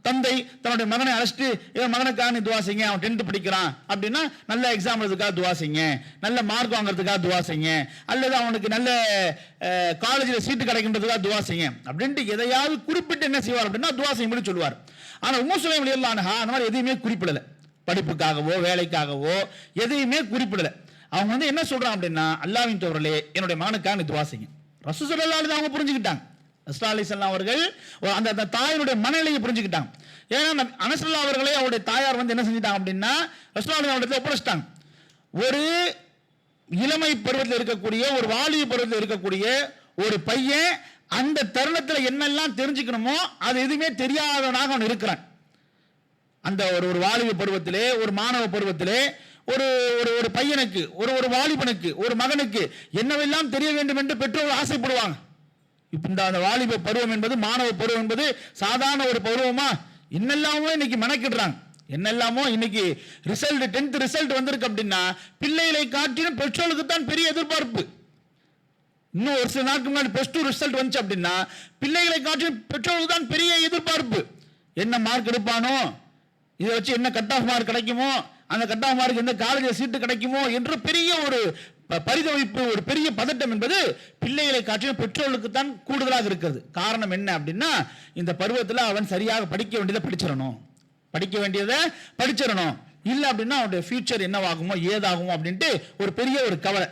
தந்தை தன்னுடைய மகனை அழைச்சிட்டு இவன் மகனுக்காக நீ துஆ செய்யுங்க, அவன் 10th படிக்கிறான் அப்படின்னா நல்ல எக்ஸாம் எழுதுறதுக்காக துஆ செய்யுங்க, நல்ல மார்க் வாங்குறதுக்காக துஆ செய்யுங்க, அல்லது அவனுக்கு நல்ல காலேஜில் சீட்டு கிடைக்கின்றதுக்காக துஆ செய்யுங்க அப்படின்ட்டு எதையாவது குறிப்பிட்டு என்ன செய்வார் அப்படின்னா துஆ செய்யும்படி சொல்லுவார். ஆனால் உம்மு சுலைம் ரலியல்லாஹு அன்ஹா அந்த மாதிரி எதையுமே குறிப்பிடல, படிப்புக்காகவோ வேலைக்காகவோ எதையுமே குறிப்பிடல. அவங்க வந்து என்ன சொல்றாங்க அப்படின்னா அல்லாஹ்வின் தூதரே என்னுடைய மகனுக்காக நீ துஆ செய்யுங்க. ரசூல் ஸல்லல்லாஹு அலைஹி அவங்க புரிஞ்சுக்கிட்டாங்க, ரசூலுல்லாஹி அலைஹி வஸல்லம் அவர்கள் அந்த தாயினுடைய மனநிலையை புரிஞ்சுக்கிட்டாங்க. ஏன்னா அனஸ்லா அவர்களே அவருடைய தாயார் வந்து என்ன செஞ்சிட்டாங்க அப்படின்னா ரசூலுல்லாஹி அலைஹி வஸல்லம் ஒப்படைச்சிட்டாங்க. ஒரு இளமை பருவத்தில் இருக்கக்கூடிய ஒரு வாலிப பருவத்தில் இருக்கக்கூடிய ஒரு பையன் அந்த தருணத்தில் என்னெல்லாம் தெரிஞ்சுக்கணுமோ அது எதுவுமே தெரியாதவனாக அவன் இருக்கிறான். அந்த ஒரு வாலிப பருவத்திலே, ஒரு மாணவ பருவத்திலே ஒரு ஒரு பையனுக்கு, ஒரு வாலிபனுக்கு, ஒரு மகனுக்கு என்னவெல்லாம் தெரிய வேண்டும் என்று பெற்றோர்கள் ஆசைப்படுவாங்க. இப்ப இந்த வாலிப பருவம் என்பது, மாணவ பருவம் என்பது சாதாரண ஒரு பருவமா? என்னெல்லாமோ இன்னைக்கு மெனக்கிடுறாங்க. என்னெல்லாமோ இன்னைக்கு ரிசல்ட், 10th ரிசல்ட் வந்திருக்கு அப்படின்னா பிள்ளைகளை காட்டிலும் பெற்றோருக்கு தான் பெரிய எதிர்பார்ப்பு. இன்னும் ஒரு சில நாட்களுக்கு முன்னாடி +2 ரிசல்ட் வந்துச்சு அப்படின்னா பிள்ளைகளை காட்டிலும் பெற்றோருக்கு தான் பெரிய எதிர்பார்ப்பு. என்ன மார்க் எடுப்பானோ, இதை வச்சு என்ன கட் ஆஃப் மார்க் கிடைக்குமோ, அந்த கட் ஆஃப் மார்க் எந்த காலேஜில் சீட்டு கிடைக்குமோ என்று பெரிய ஒரு பரிதவிப்பு, ஒரு பெரிய பதட்டம் என்பது பிள்ளைகளை காட்டிலும் பெற்றோர்களுக்கு தான் கூடுதலாக இருக்கிறது. காரணம் என்ன அப்படின்னா, இந்த பருவத்தில் அவன் சரியாக படிக்க வேண்டியதை படிச்சிடணும். இல்லை அப்படின்னா அவனுடைய ஃபியூச்சர் என்னவாகுமோ ஏதாகுமோ அப்படின்ட்டு ஒரு பெரிய ஒரு கவலை.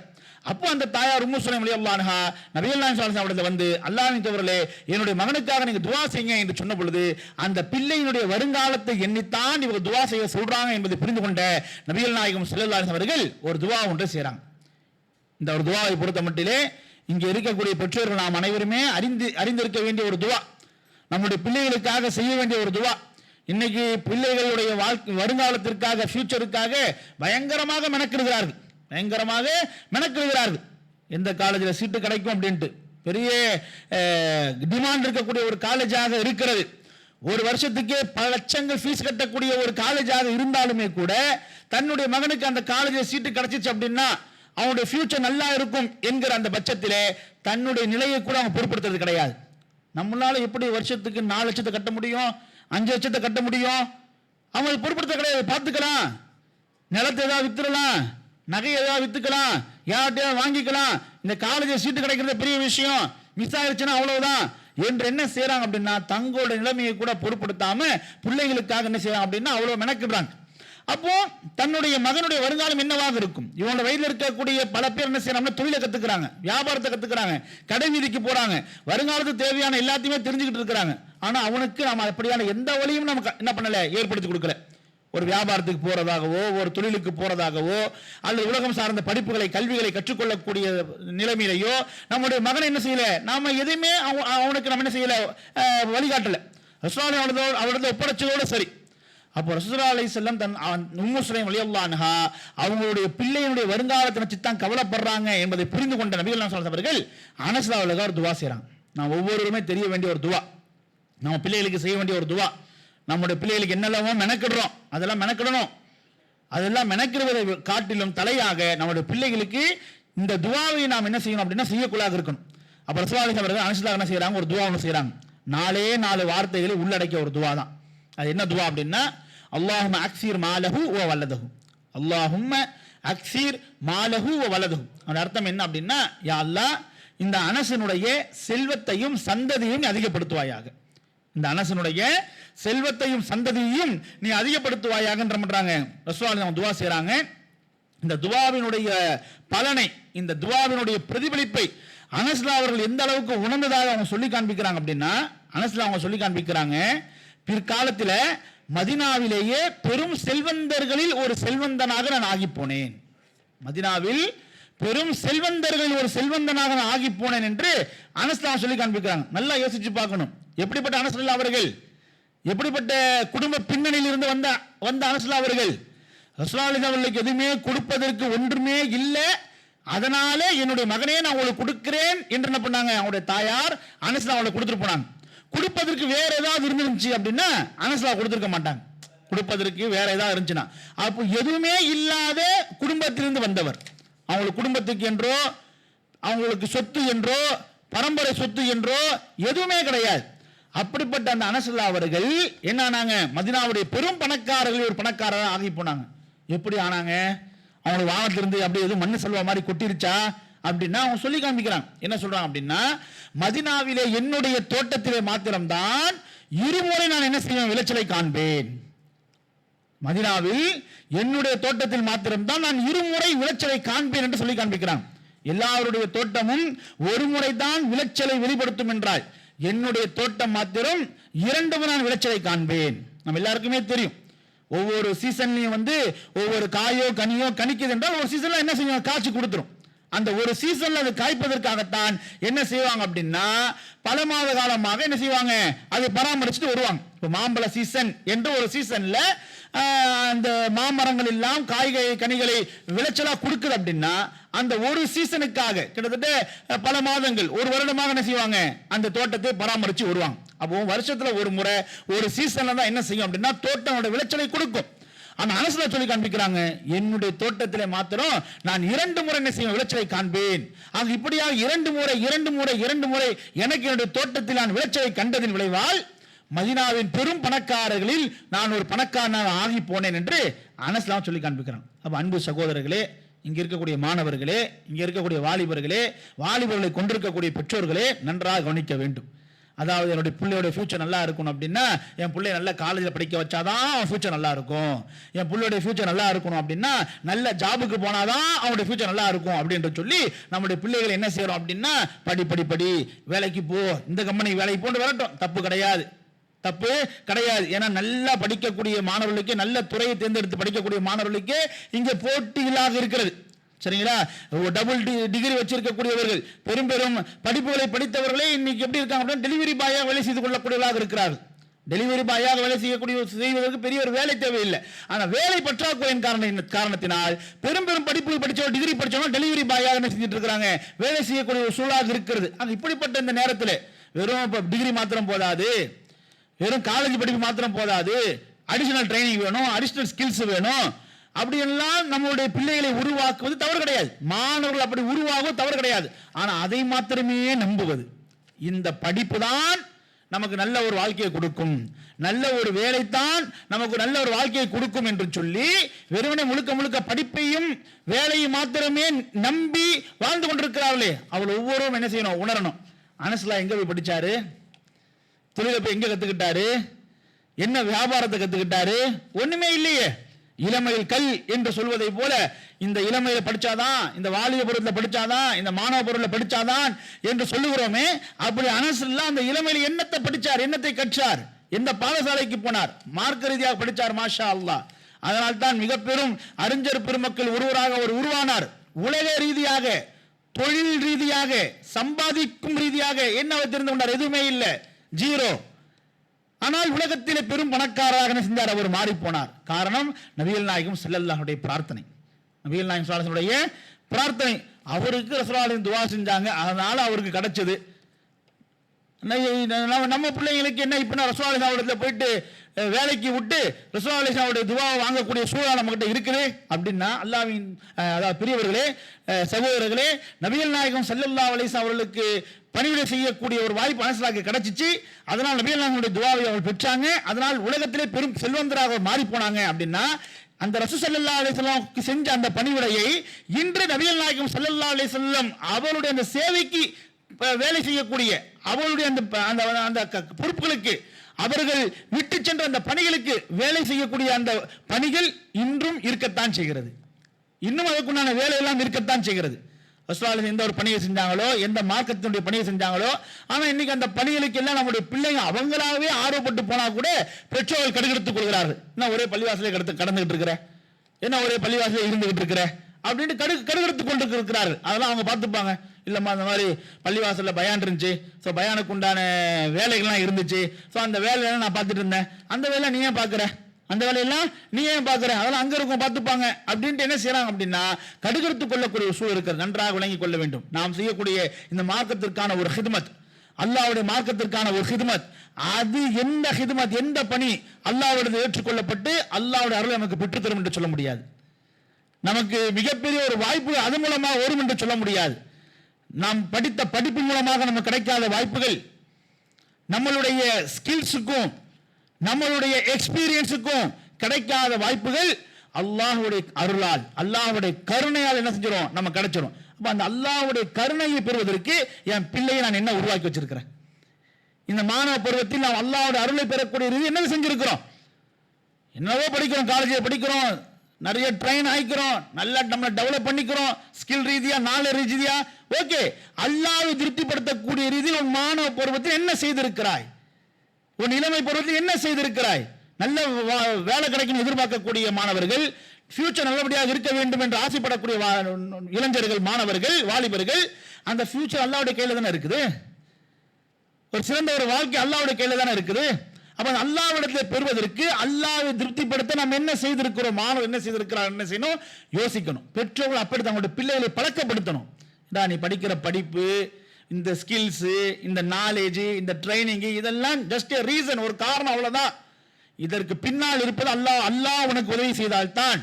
அப்போ அந்த தாயார் உம்மு சுலைம் ரலியல்லாஹு அன்ஹா நபிகள் நாயகம் ஸல்லல்லாஹு அலைஹி வஸல்லம் வந்து, அல்லாஹ்வின் தூதரே, என்னுடைய மகனுக்காக நீங்க துஆ செய்யுங்க என்று சொன்ன பொழுது அந்த பிள்ளையினுடைய வருங்காலத்தை எண்ணித்தான் இவங்க துஆ செய்ய சொல்றாங்க என்பதை புரிந்து கொண்ட நபிகள் நாயகம் ஸல்லல்லாஹு அலைஹி வஸல்லம் அவர்கள் ஒரு துஆ ஒன்று செய்றாங்க. இந்த ஒரு துஆவை பொறுத்த மட்டிலே இங்கே இருக்கக்கூடிய பெற்றோர்கள் நாம் அனைவருமே அறிந்திருக்க வேண்டிய ஒரு துஆ, நம்முடைய பிள்ளைகளுக்காக செய்ய வேண்டிய ஒரு துஆ. இன்னைக்கு பிள்ளைகளுடைய வருங்காலத்திற்காக, ஃபியூச்சருக்காக பயங்கரமாக மெனக்கிடுகிறார்கள். எந்த காலேஜில் சீட்டு கிடைக்கும் அப்படின்ட்டு பெரிய டிமாண்ட் இருக்கக்கூடிய ஒரு காலேஜாக இருக்கிறது. ஒரு வருஷத்துக்கே பல லட்சங்கள் ஃபீஸ் கட்டக்கூடிய ஒரு காலேஜாக இருந்தாலுமே கூட தன்னுடைய மகனுக்கு அந்த காலேஜில் சீட்டு கிடைச்சிச்சு அப்படின்னா அவனுடைய ஃபியூச்சர் நல்லா இருக்கும் என்கிற அந்த பட்சத்திலே தன்னுடைய நிலையை கூட அவன் பொருட்படுத்துறது கிடையாது. நம்மளால எப்படி வருஷத்துக்கு 4 லட்சத்தை கட்ட முடியும், 5 லட்சத்தை கட்ட முடியும்? அவன் பொருட்படுத்த கிடையாது. பார்த்துக்கலாம், நிலத்தை ஏதாவது வித்துடலாம், நகை ஏதாவது வித்துக்கலாம், யார்கிட்டயாவது வாங்கிக்கலாம். இந்த காலேஜ் சீட்டு கிடைக்கிறது பெரிய விஷயம், மிஸ் ஆயிடுச்சுன்னா அவ்வளவுதான் என்று என்ன செய்யறாங்க அப்படின்னா தங்களோட நிலைமையை கூட பொருட்படுத்தாம பிள்ளைகளுக்காக என்ன செய்யறாங்க அப்படின்னா அவ்வளவு மெனக்கிடுறாங்க. அப்போ தன்னுடைய மகனுடைய வருங்காலம் என்னவாக இருக்கும்? இவனோட வயதில் இருக்கக்கூடிய பல பேர் என்ன செய்யறாங்க, தொழிலை கத்துக்கிறாங்க, வியாபாரத்தை கத்துக்கிறாங்க, கடை வீதிக்கு போறாங்க, வருங்காலத்துக்கு தேவையான எல்லாத்தையுமே தெரிஞ்சுக்கிட்டு இருக்கிறாங்க. ஆனா அவனுக்கு நாம அப்படியான எந்த வழியும் நமக்கு என்ன பண்ணல, ஏற்படுத்தி கொடுக்கல. ஒரு வியாபாரத்துக்கு போறதாகவோ, ஒரு தொழிலுக்கு போறதாகவோ, அல்லது உலகம் சார்ந்த படிப்புகளை, கல்விகளை கற்றுக்கொள்ளக்கூடிய நிலைமையிலையோ நம்முடைய மகனை என்ன செய்யல, நாம எதையுமே அவனுக்கு நம்ம என்ன செய்யல, வழிகாட்டல. ரசூலுல்லாஹி அவரது ஒப்படைச்சதோடு சரி. அப்போ ரசூலுல்லாஹி அலைஹி வஸல்லம் தன் உம்மு சுலைம் ரலியல்லாஹு அன்ஹா அவங்களுடைய பிள்ளையினுடைய வருங்காலத்தை நினைச்சு தான் கவலைப்படுறாங்க என்பதை புரிந்து கொண்ட நபிகள் நாயகம் ஸல்லல்லாஹு அலைஹி வஸல்லம் அவர்கள் அனஸ் ரலியல்லாஹு ஒரு துஆ செய்றாங்க. நாம் ஒவ்வொருவருமே தெரிய வேண்டிய ஒரு துஆ, நம்ம பிள்ளைகளுக்கு செய்ய வேண்டிய ஒரு துஆ. நம்முடைய பிள்ளைகளுக்கு என்னெல்லாமோ மெனக்கிடுறோம், அதெல்லாம் மெனக்கிடணும். அதெல்லாம் மெனக்கிடுவதை காட்டிலும் தலையாக நம்முடைய பிள்ளைகளுக்கு இந்த துஆவை நாம் என்ன செய்யணும் அப்படின்னா செய்யக்குள்ளாக இருக்கணும். அப்போ ரசூலுல்லாஹி அலைஹி வஸல்லம் அனஸ் என்ன செய்யறாங்க, ஒரு துஆ ஒன்று செய்யறாங்க. 4 வார்த்தைகளை உள்ளடக்கிய ஒரு துஆ தான். அது என்ன துஆ அப்படின்னா, அல்லாஹும்ம அக்ஸிர் மாலஹு வ வலதஹு, அல்லாஹும்ம அக்ஸிர் மாலஹு வ வலதஹு. அதோட அர்த்தம் என்ன அப்படின்னா, யா அல்லாஹ் இந்த அனஸனுடைய செல்வத்தையும் சந்ததியையும் அதிகப்படுத்துவாயாக, இந்த அனஸனுடைய செல்வத்தையும் சந்ததியையும் நீ அதிகப்படுத்துவாயாக என்று பண்றாங்க. ரசூலுல்லாஹி துஆ செய்றாங்க. இந்த துஆவினுடைய பலனை, இந்த துஆவினுடைய பிரதிபலிப்பை அனஸ்லா அவர்கள் எந்த அளவுக்கு உணர்ந்ததாக அவங்க சொல்லி காண்பிக்கிறாங்க அப்படின்னா, அனஸ்லா அவங்க சொல்லி காண்பிக்கிறாங்க, பிற்காலத்தில் மதினாவிலேயே பெரும் செல்வந்தர்களில் ஒரு செல்வந்தனாக நான் ஆகி போனேன், மதினாவில் பெரும் செல்வந்தர்களில் ஒரு செல்வந்தனாக நான் ஆகி போனேன் என்று அனஸ்லா சொல்லி காண்பிக்கிறாங்க. நல்லா யோசிச்சு பார்க்கணும், எப்படிப்பட்ட அனஸ்லா அவர்கள், எப்படிப்பட்ட குடும்ப பின்னணியில் இருந்து வந்த அனஸ்லா அவர்கள். ரசூலுல்லாஹி அவர்களுக்கு எதுவுமே கொடுப்பதற்கு ஒன்றுமே இல்லை, அதனால என்னுடைய மகனே நான் உங்களுக்கு கொடுக்கிறேன் என்று என்ன பண்ணாங்க, அவங்களுடைய தாயார் அனஸ்லா அவங்களுக்கு கொடுத்துட்டு போனாங்க. கொடுப்பதற்கு வேற ஏதாவது இருந்துச்சு அப்படின்னா அனஸ்லா கொடுத்திருக்க மாட்டாங்க. கொடுப்பதற்கு வேற ஏதாவது இருந்துச்சுன்னா, அப்போ எதுவுமே இல்லாத குடும்பத்திலிருந்து வந்தவர், அவங்களுக்கு குடும்பத்துக்கு என்றோ அவங்களுக்கு சொத்து என்றோ பரம்பரை சொத்து என்றோ எதுவுமே கிடையாது. அப்படிப்பட்ட அந்த அனஸ்லா அவர்கள் என்ன ஆனாங்க, மதினாவுடைய பெரும் பணக்காரர்கள் ஒரு பணக்காரராக ஆகி போனாங்க. எப்படி ஆனாங்க, அவங்களுக்கு வானத்திலிருந்து அப்படியே எதுவும் மண்ணு செல்வா மாதிரி கொட்டிருச்சா அப்படின்னா அவங்க சொல்லி காண்பிக்கிறாங்க. என்ன சொல்றாங்க அப்படின்னா, மதினாவிலே என்னுடைய தோட்டத்திலே மாத்திரம்தான் 2 முறை நான் என்ன செய்வேன், விளைச்சலை காண்பேன். மதினாவில் என்னுடைய தோட்டத்தில் மாத்திரம்தான் நான் 2 முறை விளைச்சலை காண்பேன் என்று சொல்லி காண்பிக்கிறான். எல்லாருடைய தோட்டமும் 1 முறை தான் விளைச்சலை வெளிப்படுத்தும் என்றால் என்னுடைய தோட்டம் மாத்திரம் 2 முறை நான் விளைச்சலை காண்பேன். நம்ம எல்லாருக்குமே தெரியும், ஒவ்வொரு சீசன்லையும் ஒவ்வொரு காயோ கனியோ கணிக்குது என்றால் ஒரு சீசன்ல என்ன செய்யும், காய்ச்சி கொடுத்துரும். அந்த ஒரு சீசன்ல அது காய்ப்பதற்காகத்தான் என்ன செய்வாங்க அப்படின்னா பல மாத காலமாக என்ன செய்வாங்க, அதை பராமரிச்சுட்டு வருவாங்க. இப்போ மாம்பழ சீசன் என்று ஒரு சீசன்ல அந்த மாமரங்கள் எல்லாம் காய்கறி கனிகளை விளைச்சலா கொடுக்குது அப்படின்னா அந்த ஒரு சீசனுக்காக கிட்டத்தட்ட பல மாதங்கள் ஒரு வருடமாக என்ன செய்வாங்க, அந்த தோட்டத்தை பராமரிச்சு வருவாங்க. அப்போ வருஷத்துல ஒரு முறை ஒரு சீசன்ல தான் என்ன செய்யும் அப்படின்னா தோட்டத்தோட விளைச்சலை கொடுக்கும். ஆனா அனஸ்ல சொல்லி காண்பிக்கிறாங்க, என்னுடைய தோட்டத்திலே மாத்திரம் நான் 2 முறை என்ன செய்வேன், விளைச்சலை காண்பேன். ஆக இப்படியாக 2 முறை எனக்கு என்னுடைய தோட்டத்தில் நான் விளைச்சலை கண்டதின் விளைவால் மதீனாவின் பெரும் பணக்காரர்களில் நான் ஒரு பணக்காரனாக ஆகி போனேன் என்று அனஸ்லாம் சொல்லி காண்பிக்கிறான். அப்ப அன்பு சகோதரர்களே, இங்க இருக்கக்கூடிய மாணவர்களே, இங்க இருக்கக்கூடிய வாலிபர்களை கொண்டிருக்கக்கூடிய பெற்றோர்களே நன்றாக கவனிக்க வேண்டும். அதாவது என்னுடைய பிள்ளையோட ஃபியூச்சர் நல்லா இருக்கணும் அப்படின்னா என் பிள்ளை நல்ல காலேஜில் படிக்க வச்சாதான் அவன் ஃபியூச்சர் நல்லா இருக்கும். என் பிள்ளையோட ஃபியூச்சர் நல்லா இருக்கணும் அப்படின்னா நல்ல ஜாபுக்கு போனாதான் அவனுடைய ஃபியூச்சர் நல்லா இருக்கும் அப்படின்னு சொல்லி நம்முடைய பிள்ளைகளை என்ன செய்யறோம் அப்படின்னா படி வேலைக்கு போ, இந்த கம்பெனிக்கு வேலைக்கு போட்டு வரட்டும், தப்பு கிடையாது. ஏன்னா நல்லா படிக்கக்கூடிய மாணவர்களுக்கு, நல்ல துறையை தேர்ந்தெடுத்து படிக்கக்கூடிய மாணவர்களுக்கு இங்கே போட்டிகளாக இருக்கிறது. சரிங்களா, டபுள் டிகிரி வச்சிருக்கக்கூடியவர்கள், பெரும் படிப்புகளை படித்தவர்களே இன்னைக்கு எப்படி இருக்காங்க அப்படின்னா டெலிவரி பாயாக வேலை செய்து கொள்ளக்கூடியவர்களாக இருக்கிறார்கள். டெலிவரி பாயாக வேலை செய்வதற்கு பெரிய ஒரு வேலை தேவையில்லை. ஆனால் வேலை பற்றாக்குறையின் காரணத்தினால் பெரும் படிப்பு படித்தவங்க, டிகிரி படித்தவங்க டெலிவரி பாயாக என்ன செஞ்சுட்டு இருக்கிறாங்க, வேலை செய்யக்கூடிய ஒரு சூழலாக இருக்கிறது. இப்படிப்பட்ட இந்த நேரத்தில் வெறும் டிகிரி மாத்திரம் போதாது, வெறும் காலேஜ் படிப்பு மாத்திரம் போதாது, அடிஷனல் ட்ரைனிங் வேணும், அடிஷனல் ஸ்கில்ஸ் வேணும். அப்படி எல்லாம் நம்மளுடைய பிள்ளைகளை உருவாக்குவது தவறு கிடையாது, மாணவர்கள் அப்படி உருவாகுவது தவறு கிடையாது. ஆனா அதை மாத்திரமே நம்புவது, இந்த படிப்பு தான் நமக்கு நல்ல ஒரு வாழ்க்கையை கொடுக்கும், நல்ல ஒரு வேலைத்தான் நமக்கு நல்ல ஒரு வாழ்க்கையை கொடுக்கும் என்று சொல்லி வெறுமனே முழுக்க படிப்பையும் வேலையும் மாத்திரமே நம்பி வாழ்ந்து கொண்டிருக்கிறார்களே, அவள் ஒவ்வொருவரும் என்ன செய்யணும், உணரணும். அனஸ்லா எங்க போய் படிச்சாரு, தொழிலை போய் எங்க கத்துக்கிட்டாரு, என்ன வியாபாரத்தை கத்துக்கிட்டாரு, ஒண்ணுமே இல்லையே. இளமையில் கல் என்று சொல்வதை போல இந்த இளமையில படிச்சாதான், இந்த வாலிப பருவத்தில் படிச்சாதான், இந்த மாணவ பருவத்தில் படிச்சாதான் என்று சொல்லுகிறோமே, அப்படி அனஸ்லாம் அந்த இளமையில் என்னத்தை படிச்சார், என்னத்தை கற்றார், எந்த பாடசாலைக்கு போனார், மார்க்க ரீதியாக படிச்சார். மாஷா அல்லாஹ். அதனால் தான் மிக பெரும் அறிஞர் பெருமக்கள் ஒருவராக அவர் உருவானார். உலக ரீதியாக, தொழில் ரீதியாக, சம்பாதிக்கும் ரீதியாக என்ன தெரிந்து கொண்டார், எதுவுமே இல்லை, ஜீரோ. ஆனால் உலகத்திலே பெரும் பணக்காரராக செஞ்சார், அவர் மாறி போனார். காரணம் நபிகள் நாயகம் ஸல்லல்லாஹு அலைஹி பிரார்த்தனை. நபிகள் நாயகம் ஸல்லல்லாஹு அலைஹி பிரார்த்தனை, அவருக்கு ரசூலுல்லாஹ் துஆ செஞ்சாங்க, அதனால அவருக்கு கிடைச்சது. நம்ம பிள்ளைங்களுக்கு என்ன, இப்ப ரசூலுல்லாஹ் அவர்கிட்ட போயிட்டு வேலைக்கு விட்டு ரசூலுல்லாஹ் துஆவை வாங்கக்கூடிய சூழல் நம்மகிட்ட இருக்குது அப்படின்னா, அல்லாஹ்வின் அதாவது பெரியவர்களே, சகோதரர்களே, நபிகள் நாயகம் ஸல்லல்லாஹு அலைஹி அவர்களுக்கு பணிவிடை செய்யக்கூடிய ஒரு வாய்ப்பு அனஸ்லாக்கு கிடைச்சிச்சு. அதனால் நபிகள் நாயகமுடைய துஆவை அவர்கள் பெற்றாங்க. அதனால் உலகத்திலே பெரும் செல்வந்தராக மாறி போனாங்க. அப்படின்னா அந்த ரசூல் ஸல்லல்லாஹு அலைஹி வஸல்லம் செஞ்ச அந்த பணிவிடையை இன்று நபிகள் நாயகம் ஸல்லல்லாஹு அலைஹி வஸல்லம் அவருடைய அந்த சேவைக்கு வேலை செய்யக்கூடிய, அவருடைய அந்த பொறுப்புகளுக்கு, அவர்கள் விட்டு சென்ற அந்த பணிகளுக்கு வேலை செய்யக்கூடிய அந்த பணிகள் இன்றும் இருக்கத்தான் செய்கிறது. இன்னும் அதுக்குண்டான வேலையெல்லாம் இருக்கத்தான் செய்கிறது. ரசூலுல்லாஹ் எந்த ஒரு பணியை செஞ்சாங்களோ, எந்த மார்க்கத்தினுடைய பணியை செஞ்சாங்களோ, ஆனா இன்னைக்கு அந்த பணிகளுக்கு எல்லாம் நம்முடைய பிள்ளைங்க அவங்களாவே ஆர்வப்பட்டு போனா கூட பெற்றோர்கள் கடுகெடுத்துக் கொள்கிறார்கள். என்ன ஒரே பள்ளிவாசலே கடந்துகிட்டு இருக்கிற, என்ன ஒரே பள்ளிவாசலே இருந்துகிட்டு இருக்கிற அப்படின்னு கடுகெடுத்துக் கொண்டு இருக்கிறார்கள். அதெல்லாம் அவங்க பார்த்துப்பாங்க. இல்லம்மா அந்த மாதிரி பள்ளிவாசல்ல பயான் இருந்துச்சு, ஸோ பயானுக்கு உண்டான வேலைகள்லாம் இருந்துச்சு, ஸோ அந்த வேலையெல்லாம் நான் பார்த்துட்டு இருந்தேன், அந்த வேலை நீ ஏன் பார்க்குற, அந்த வேலையெல்லாம் நீ ஏன் பார்க்குற, அதெல்லாம் அங்கே இருக்கும் பார்த்துப்பாங்க அப்படின்ட்டு என்ன செய்யறாங்க அப்படின்னா கடுகெடுத்துக் கொள்ளக்கூடிய ஒரு சூழல் இருக்கிறது. நன்றாக விளங்கிக் கொள்ள வேண்டும். நாம் செய்யக்கூடிய இந்த மார்க்கத்திற்கான ஒரு ஹிதமத், அல்லாஹ்வுடைய மார்க்கத்திற்கான ஒரு ஹிதமத், அது எந்த ஹிதமத், எந்த பணி அல்லாஹ்வுடைய ஏற்றுக்கொள்ளப்பட்டு அல்லாஹ்வுடைய அருளை நமக்கு பெற்றுத்தரும் என்று சொல்ல முடியாது. நமக்கு மிகப்பெரிய ஒரு வாய்ப்பு அது மூலமாக வரும் என்று சொல்ல முடியாது. நாம் படித்த படிப்பு மூலமாக நமக்கு கிடைக்காத வாய்ப்புகள், நம்மளுடைய ஸ்கில்ஸுக்கும் நம்மளுடைய எக்ஸ்பீரியன்ஸுக்கும் கிடைக்காத வாய்ப்புகள் அல்லாஹ்வுடைய அருளால், அல்லாஹ்வுடைய கருணையால் என்ன செஞ்சிடும், நம்ம கிடைச்சிடும். அப்ப அந்த அல்லாஹ்வுடைய கருணையை பெறுவதற்கு என் பிள்ளையை நான் என்ன உருவாக்கி வச்சிருக்கிறேன். இந்த மாணவ பருவத்தில் நாம் அல்லாஹ்வுடைய அருளை பெறக்கூடிய ரீதி என்ன செஞ்சிருக்கிறோம். என்னவோ படிக்கிறோம், காலேஜில் படிக்கிறோம், நிறைய ட்ரெயின் ஆயிக்கிறோம், நல்லா நம்ம டெவலப் பண்ணிக்கிறோம், ஸ்கில் ரீதியா, நாலேஜ் ரீதியா. ஓகே, அல்லாஹ்வை திருப்திப்படுத்தக்கூடிய ரீதியில் உன் மாணவ பருவத்தில் என்ன செய்திருக்கிறாய், உன் இளமை பருவத்தில் என்ன செய்திருக்கிறாய். நல்ல வேலை கிடைக்கும் எதிர்பார்க்கக்கூடிய மாணவர்கள், ஃபியூச்சர் நல்லபடியாக இருக்க வேண்டும் என்று ஆசைப்படக்கூடிய இளைஞர்கள், மாணவர்கள், வாலிபர்கள், அந்த ஃபியூச்சர் அல்லாஹ்வுடைய கையில தானே இருக்குது. ஒரு சிறந்த ஒரு வாழ்க்கை அல்லாஹ்வுடைய கையில தானே இருக்குது. அப்ப அல்லாஹ்விடத்தில் பெறுவதற்கு, அல்லாஹ்வை திருப்திப்படுத்த நாம் என்ன செய்திருக்கிறோம், மாணவர் என்ன செய்திருக்கிறார், என்ன செய்யணும் யோசிக்கணும். பெற்றோர்கள் அப்படி தங்களுடைய பிள்ளைகளை பழக்கப்படுத்தணும். நீ படிக்கிற படிப்பு, இந்த ஸ்கில்ஸ், இந்த நாலேஜ், இந்த ட்ரைனிங், இதெல்லாம் ஜஸ்ட் a ரீசன், ஒரு காரணம், அவ்வளவுதான். இதற்கு பின்னால் இருப்பது அல்லாஹ் உனக்கு உதவி செய்தால்தான்,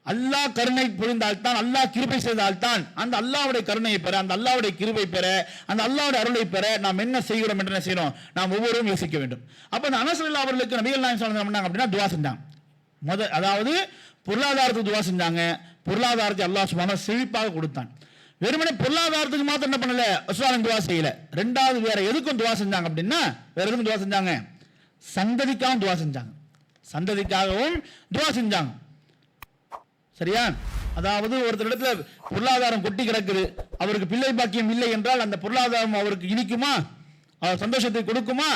அல்லாஹ் கருணை புரிந்தால்தான், அல்லாஹ் கிருபை செய்தால்தான் அந்த அல்லாஹ்வுடைய கருணையை பெற, அந்த அல்லாஹ்வுடைய கிருபை பெற, அந்த அல்லாஹ்வுடைய அருளை பெற நாம் என்ன செய்கிறோம் என்று என்ன செய்யணும், நாம் ஒவ்வொருவரும் யோசிக்க வேண்டும். அப்ப அந்த அனஸ் ரலியல்லாஹு அவர்களுக்கு நபிகள் நாயகம் ஸல்லல்லாஹு அலைஹி வஸல்லம் அப்படின்னா துஆ செஞ்சாங்க. அதாவது பொருளாதாரத்துக்கு துஆ செஞ்சாங்க. பொருளாதாரத்தை அல்லாஹ் சுப்ஹானஹு செழிப்பாக கொடுத்தான். வெறுமனே பொருளாதாரத்துக்கு மாத்திரம் என்ன பண்ணல, ரசூலுல்லாஹ் துஆ செய்யல. ரெண்டாவது வேற எதுக்கும் துஆ செஞ்சாங்க அப்படின்னா, வேற எதுக்கும் துஆ செஞ்சாங்க, சந்ததிக்காகவும் துஆ செஞ்சாங்க. சந்ததிக்காகவும் துஆ செஞ்சாங்க. சரியா? அதாவது ஒருத்தர் இடத்துல பொருளாதாரம் கொட்டி கிடக்குது, அவருக்கு பிள்ளை பாக்கியம் இல்லை என்றால் அந்த பொருளாதாரம் அவருக்கு இனிக்குமா, அவர் சந்தோஷத்தை கொடுக்குமா?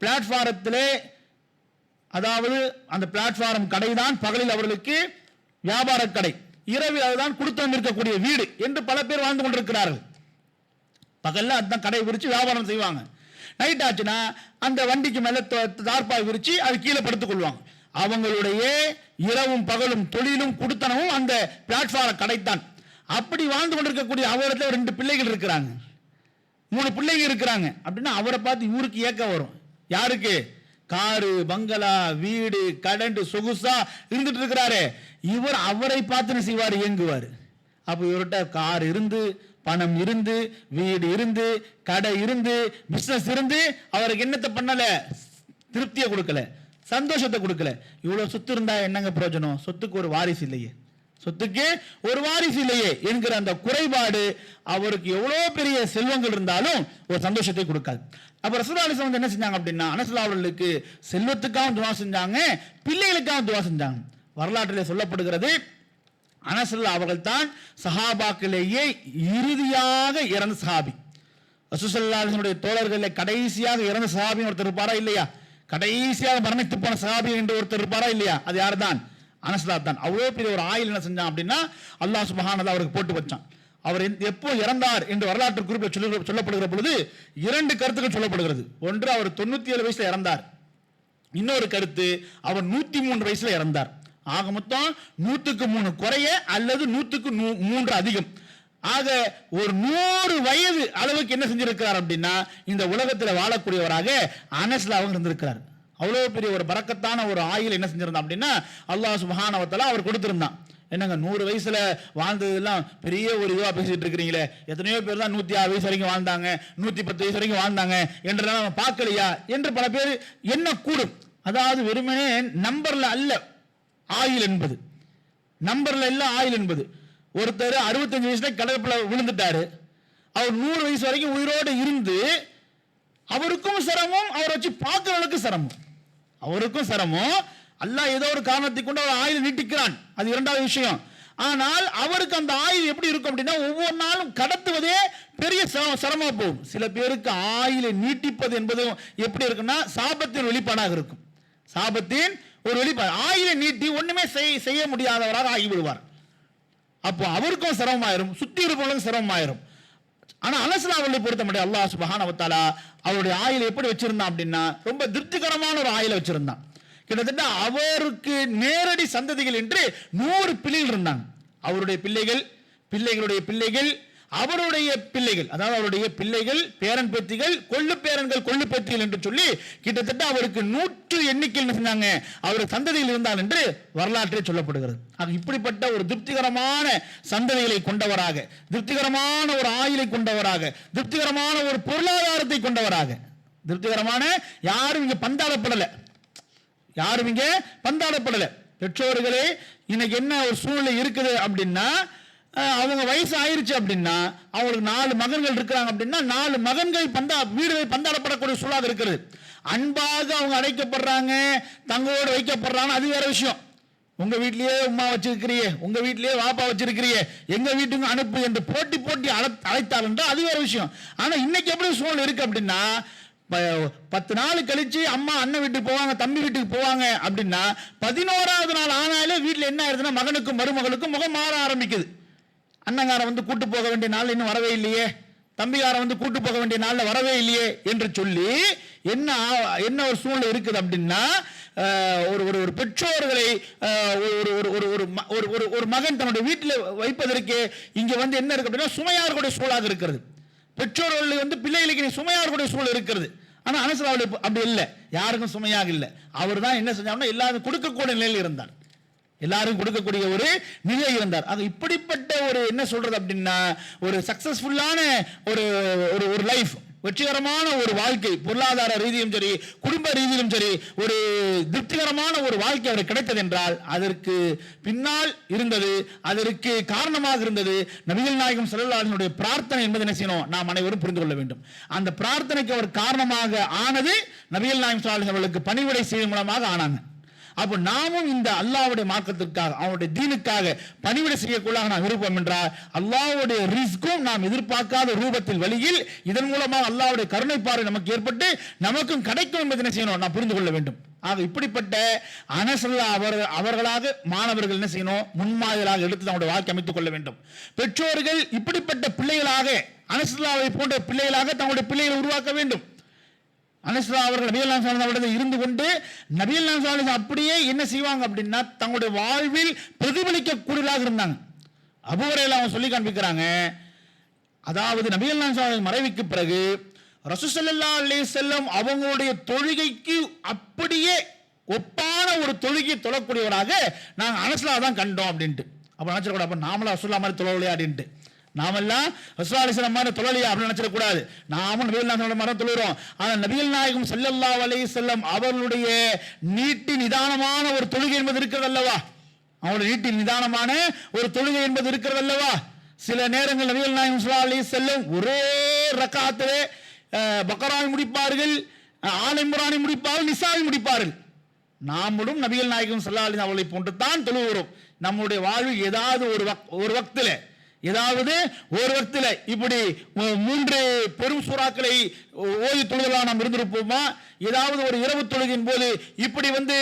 பிளாட்ஃபாரத்திலே, அதாவது அந்த பிளாட்ஃபாரம் கடை தான் பகலில் அவர்களுக்கு வியாபார கடை, இரவில் அதுதான் குடுத்தம் இருக்கக்கூடிய வீடு என்று பல பேர் வாழ்ந்து கொண்டிருக்கிறார்கள். பகல்ல அதுதான் கடை விரிச்சு வியாபாரம் செய்வாங்க. நைட் ஆச்சுன்னா அந்த வண்டிக்கு மேல தார்பாய் விரிச்சு அது கீழே படுத்துக் கொள்வாங்க. அவங்களுடைய இரவும் பகலும் தொழிலும் குடுத்தனமும் அந்த பிளாட்ஃபாரம் கடைத்தான். அப்படி வாழ்ந்து கொண்டிருக்கக்கூடிய அவரிடத்துல 2 பிள்ளைகள் இருக்கிறாங்க, 3 பிள்ளைகள் இருக்கிறாங்க அப்படின்னா அவரை பார்த்து இவருக்கு ஏக்கம் வரும். யாருக்கு? காரு, பங்களா, வீடு, கடண்டு சொகுசா இருந்துட்டு இருக்கிறாரு. இவர் அவரை பார்த்து செய்வார், இயங்குவார். அப்ப இவர்கிட்ட கார் இருந்து, பணம் இருந்து, வீடு இருந்து, கடை இருந்து, பிசினஸ் இருந்து அவருக்கு என்னத்தை பண்ணல, திருப்தியை கொடுக்கல, சந்தோஷத்தை கொடுக்கல. இவ்வளவு சொத்து இருந்தா என்னங்க பிரயோஜனம், சொத்துக்கு ஒரு வாரிசு இல்லையே, சொத்துக்கு ஒரு வாரிசு இல்லையே என்கிற அந்த குறைபாடு அவருக்கு எவ்வளவு பெரிய செல்வங்கள் இருந்தாலும் ஒரு சந்தோஷத்தை கொடுக்காது. அப்ப ரசூலுல்லாஹி ஸல்லல்லாஹு அலைஹி வஸல்லம் என்ன செஞ்சாங்க அப்படின்னா, அனஸ் அவர்களுக்கு செல்வத்துக்காக துஆ செஞ்சாங்க, பிள்ளைகளுக்காக துஆ செஞ்சாங்க. வரலாற்றிலே சொல்லப்படுகிறது, அனஸ் அவர்கள் தான் சஹாபாக்களிலேயே இறுதியாக இறந்த சஹாபி. ரசூலுல்லாஹி ஸல்லல்லாஹு அலைஹி வஸல்லம் தோழர்களிலே கடைசியாக இறந்த சஹாபி ஒருத்தர் இருப்பாரா இல்லையா? கடைசியாக மரணித்து போன சஹாபி என்று ஒருத்தர் இருப்பாரா இல்லையா? அது யார் தான்? அனஸ் தான். அவ்வளவு பெரிய ஒரு ஆயில் என்ன செஞ்சான் அப்படின்னா அல்லாஹ் சுப்ஹானஹு வ தஆலா அவருக்கு போட்டு வச்சான். அவர் எப்போ இறந்தார் என்று வரலாற்று குறிப்பில் சொல்லப்படுகிற பொழுது 2 கருத்துக்கள் சொல்லப்படுகிறது. ஒன்று, அவர் 97 வயசுல இறந்தார். இன்னொரு கருத்து, அவர் 103 வயசுல இறந்தார். ஆக மொத்தம் 100க்கு 3 குறைய அல்லது 100க்கு 3 அதிகம். ஆக ஒரு 100 வயது அளவுக்கு என்ன செஞ்சிருக்கிறார் அப்படின்னா இந்த உலகத்தில் வாழக்கூடியவராக அனஸ் அவங்க இருந்திருக்கிறார். அவ்வளவு பெரிய ஒரு பரக்கத்தான ஒரு ஆயில் என்ன செஞ்சிருந்தான் அப்படின்னா அல்லாஹ் சுப்ஹானஹு வ தஆலா அவர் கொடுத்திருந்தான். என்னங்க 100 வயசுல வாழ்ந்ததெல்லாம் பெரிய ஒரு இதுவா பேசிட்டு இருக்கிறீங்களே, எத்தனையோ பேர் தான் 106 வயசு வரைக்கும் வாழ்ந்தாங்க, 110 வயசு வரைக்கும் வாழ்ந்தாங்க என்றெல்லாம் நம்ம பார்க்கலையா என்று பல பேர் என்ன கூடும். அதாவது வெறுமனே நம்பர்ல அல்ல ஆயில் என்பது, நம்பர்ல இல்ல ஆயில் என்பது. ஒருத்தர் 65 வயசுல கடற்புல விழுந்துட்டாரு, அவர் 100 வயசு வரைக்கும் உயிரோடு இருந்து அவருக்கும் சிரமம், அவரை வச்சு பார்க்கிறவனுக்கு சிரமம், அவருக்கும் சிரமம். அல்லாஹ் ஏதோ ஒரு காரணத்தை கொண்டு அவர் ஆயுள் நீட்டிக்கிறான், அது இரண்டாவது விஷயம். ஆனால் அவருக்கு அந்த ஆயுள் எப்படி இருக்கும் அப்படின்னா ஒவ்வொரு நாளும் கடத்துவதே பெரிய சிரமமா போகும். சில பேருக்கு ஆயுளை நீட்டிப்பது என்பது எப்படி இருக்குன்னா சாபத்தின் வெளிப்பாடாக இருக்கும், சாபத்தின் ஒரு வெளிப்பாடு. ஆயுளை நீட்டி ஒண்ணுமே செய்ய முடியாதவராக ஆகிவிடுவார். அப்போ அவருக்கும் சிரமமாயிரும், சுத்தி இருப்பவர்களுக்கும் சிரமமாயிரும். ஆனா அனஸ் அவர்களை பொறுத்த முடியும் அல்லாஹ் சுப்ஹானஹு வ தஆலா அவருடைய ஆயுளை எப்படி வச்சிருந்தான் அப்படின்னா ரொம்ப திருப்திகரமான ஒரு ஆயுளை வச்சிருந்தான். கிட்டத்தட்ட அவருக்கு நேரடி சந்ததிகள் என்று 100 பிள்ளைகள் இருந்தாங்க. அவருடைய பிள்ளைகள், பிள்ளைகளுடைய பிள்ளைகள், அவருடைய பிள்ளைகள், அதாவது அவருடைய பிள்ளைகள், பேரன் பேத்திகள், கொள்ளு பேரன்கள், கொள்ளு பேத்திகள் என்று சொல்லி கிட்டத்தட்ட அவருக்கு 100 எண்ணிக்கையில் செஞ்சாங்க அவருக்கு சந்ததியில் இருந்தால் என்று வரலாற்றில் சொல்லப்படுகிறது. இப்படிப்பட்ட ஒரு திருப்திகரமான சந்ததிகளை கொண்டவராக, திருப்திகரமான ஒரு ஆயுளை கொண்டவராக, திருப்திகரமான ஒரு பொருளாதாரத்தை கொண்டவராக, திருப்திகரமான யாரும் இங்க பந்தாடப்படல, யாரும் இங்க பந்தாடப்படல. பெற்றோர்களே இன்னைக்கு என்ன ஒரு சூழ்நிலை இருக்குது அப்படின்னா அவங்க வயசு ஆயிருச்சு அப்படின்னா அவங்களுக்கு 4 மகன்கள் இருக்கிறாங்க அப்படின்னா 4 மகன்கள் வீடுகள் பந்தாடப்படக்கூடிய சூழலாக இருக்கிறது. அன்பாக அவங்க அழைக்கப்படுறாங்க, தங்களோடு வைக்கப்படுறாங்க, அது வேற விஷயம். உங்க வீட்லயே உமா வச்சிருக்கிறியே, உங்க வீட்லயே வாப்பா வச்சிருக்கிறியே, எங்க வீட்டுக்கு அனுப்பு என்று போட்டி அழைத்தால் என்றால் அது வேற விஷயம். ஆனா இன்னைக்கு எப்படி சூழல் இருக்கு அப்படின்னா 10 நாள் கழிச்சு அம்மா அண்ணன் வீட்டுக்கு போவாங்க, தம்பி வீட்டுக்கு போவாங்க அப்படின்னா 11வது நாள் ஆனாலே வீட்டில் என்ன ஆயிருதுன்னா மகனுக்கும் மருமகளுக்கும் முகம் மாற ஆரம்பிக்குது. அண்ணங்காரன் வந்து கூட்டு போக வேண்டிய நாள் இன்னும் வரவே இல்லையே, தம்பிகாரன் வந்து கூட்டு போக வேண்டிய நாளில் வரவே இல்லையே என்று சொல்லி என்ன ஒரு சூழ்நிலை இருக்குது அப்படின்னா, ஒரு பெற்றோர்களை ஒரு மகன் தன்னுடைய வீட்டில் வைப்பதற்கு இங்க வந்து என்ன இருக்கு அப்படின்னா சுமையார்களுடைய சூழலாக இருக்கிறது. பெற்றோர்கள் வந்து பிள்ளைகளுக்கு சுமையார்களுடைய சூழல் இருக்கிறது. ஆனா அனசுலாவில் அப்படி இல்லை, யாருக்கும் சுமையாக இல்லை. அவர் தான் என்ன செஞ்சாருன்னா எல்லாரும் கொடுக்கக்கூடிய நிலையில் இருந்தார், எல்லாரும் கொடுக்கக்கூடிய ஒரு நிலை இருந்தார். அது இப்படிப்பட்ட ஒரு என்ன சொல்றது அப்படின்னா ஒரு சக்சஸ்ஃபுல்லான ஒரு லைஃப், வெற்றிகரமான ஒரு வாழ்க்கை, பொருளாதார ரீதியிலும் சரி குடும்ப ரீதியிலும் சரி ஒரு திருப்திகரமான ஒரு வாழ்க்கை அவருக்கு கிடைத்தது என்றால் அதற்கு பின்னால் இருந்தது, அதற்கு காரணமாக இருந்தது நபிகள் நாயகம் ஸல்லல்லாஹு அலைஹி வஸல்லம் பிரார்த்தனை என்பது என்ன செய்யணும், நாம் அனைவரும் புரிந்து கொள்ள வேண்டும். அந்த பிரார்த்தனைக்கு அவர் காரணமாக ஆனது நபிகள் நாயகம் ஸல்லல்லாஹு அலைஹி வஸல்லம் அவர்களுக்கு பணிவிடை செய்வதன் மூலமாக ஆனாங்க. அப்போ நாமும் இந்த அல்லாஹ்வுடைய மார்க்கத்திற்காக அவனுடைய தீனுக்காக பணிவிடை செய்யக்குள்ளாக நாம் விருப்பம் என்றால் அல்லாஹ்வுடைய ரிஸ்கும் நாம் எதிர்பார்க்காத ரூபத்தில் வழியில் இதன் மூலமாக அல்லாஹ்வுடைய கருணை பார்வை நமக்கு ஏற்பட்டு நமக்கும் கிடைக்கும் என்பதை என்ன செய்யணும், நாம் புரிந்து கொள்ள வேண்டும். ஆக இப்படிப்பட்ட அனஸல்லா அவர்களாக மாணவர்கள் என்ன செய்யணும், முன்மாதிரியாக எடுத்து நம்முடைய வாழ்க்கை அமைத்துக் கொள்ள வேண்டும். பெற்றோர்கள் இப்படிப்பட்ட பிள்ளைகளாக அனஸல்லாவை போன்ற பிள்ளைகளாக தங்களுடைய பிள்ளைகளை உருவாக்க வேண்டும். அனஸ்லா அவர்கள் நபிகள் நாயகம் ஸல்லல்லாஹு அலைஹி வஸல்லம் இருந்து கொண்டு நபிகள் நாயகம் ஸல்லல்லாஹு அலைஹி வஸல்லம் அப்படியே என்ன செய்வாங்க அப்படின்னா தங்களுடைய வாழ்வில் பிரதிபலிக்க கூடியதாக இருந்தாங்க. அபூ ஹுரைரா அவங்க சொல்லி காண்பிக்கிறாங்க, அதாவது நபிகள் நாயகம் ஸல்லல்லாஹு அலைஹி வஸல்லம் மறைவுக்கு பிறகு ரசூல் ஸல்லல்லாஹு அலைஹி வஸல்லம் அவங்களுடைய தொழுகைக்கு அப்படியே ஒப்பான ஒரு தொழுகையை தொழக்கூடியவராக நாங்கள் அனஸ்லா தான் கண்டோம் அப்படின்ட்டு. அப்போ நினைச்சிடக்கூடாது அப்போ நாமளும் ரசூலுல்லாஹ் மாதிரி தொழலையா அப்படின்ட்டு, நாமெல்லாம் ரசூலுல்லாஹி அலைஹி வஸல்லம் மாதிரி தொழலையா அப்படின்னு நினைச்சிடக்கூடாது. நாமும் நபிகள் நாயகம் மாதிரி தொழுகிறோம். ஆனால் நபிகள் நாயகம் ஸல்லல்லாஹு அலைஹி வஸல்லம் அவர்களுடைய நீட்டி நிதானமான ஒரு தொழுகை என்பது இருக்கிறது அல்லவா, அவருடைய நீட்டி நிதானமான ஒரு தொழுகை என்பது இருக்கிறது அல்லவா. சில நேரங்கள் நபிகள் நாயகம் ஸல்லல்லாஹு அலைஹி வஸல்லம் ஒரே ரக்காத்திலே பக்ராவை முடிப்பார்கள், ஆல் இம்ரானை முடிப்பார்கள், நிசாவை முடிப்பார்கள். நாமளும் நபிகள் நாயகம் ஸல்லல்லாஹு அலைஹி வஸல்லம் அவர்களை போன்று தான் தொழுகிறோம். நம்முடைய வாழ்வில் ஏதாவது ஒரு வக்தில் ஏதாவது ஒரு வக்தில் இப்படி 3 பெரும் சூறாக்களை ஓதி தொழுதலாம் நாம் இருந்திருப்போமா, ஏதாவது ஒரு இரவு தொழுகையின் போது இப்படி வந்து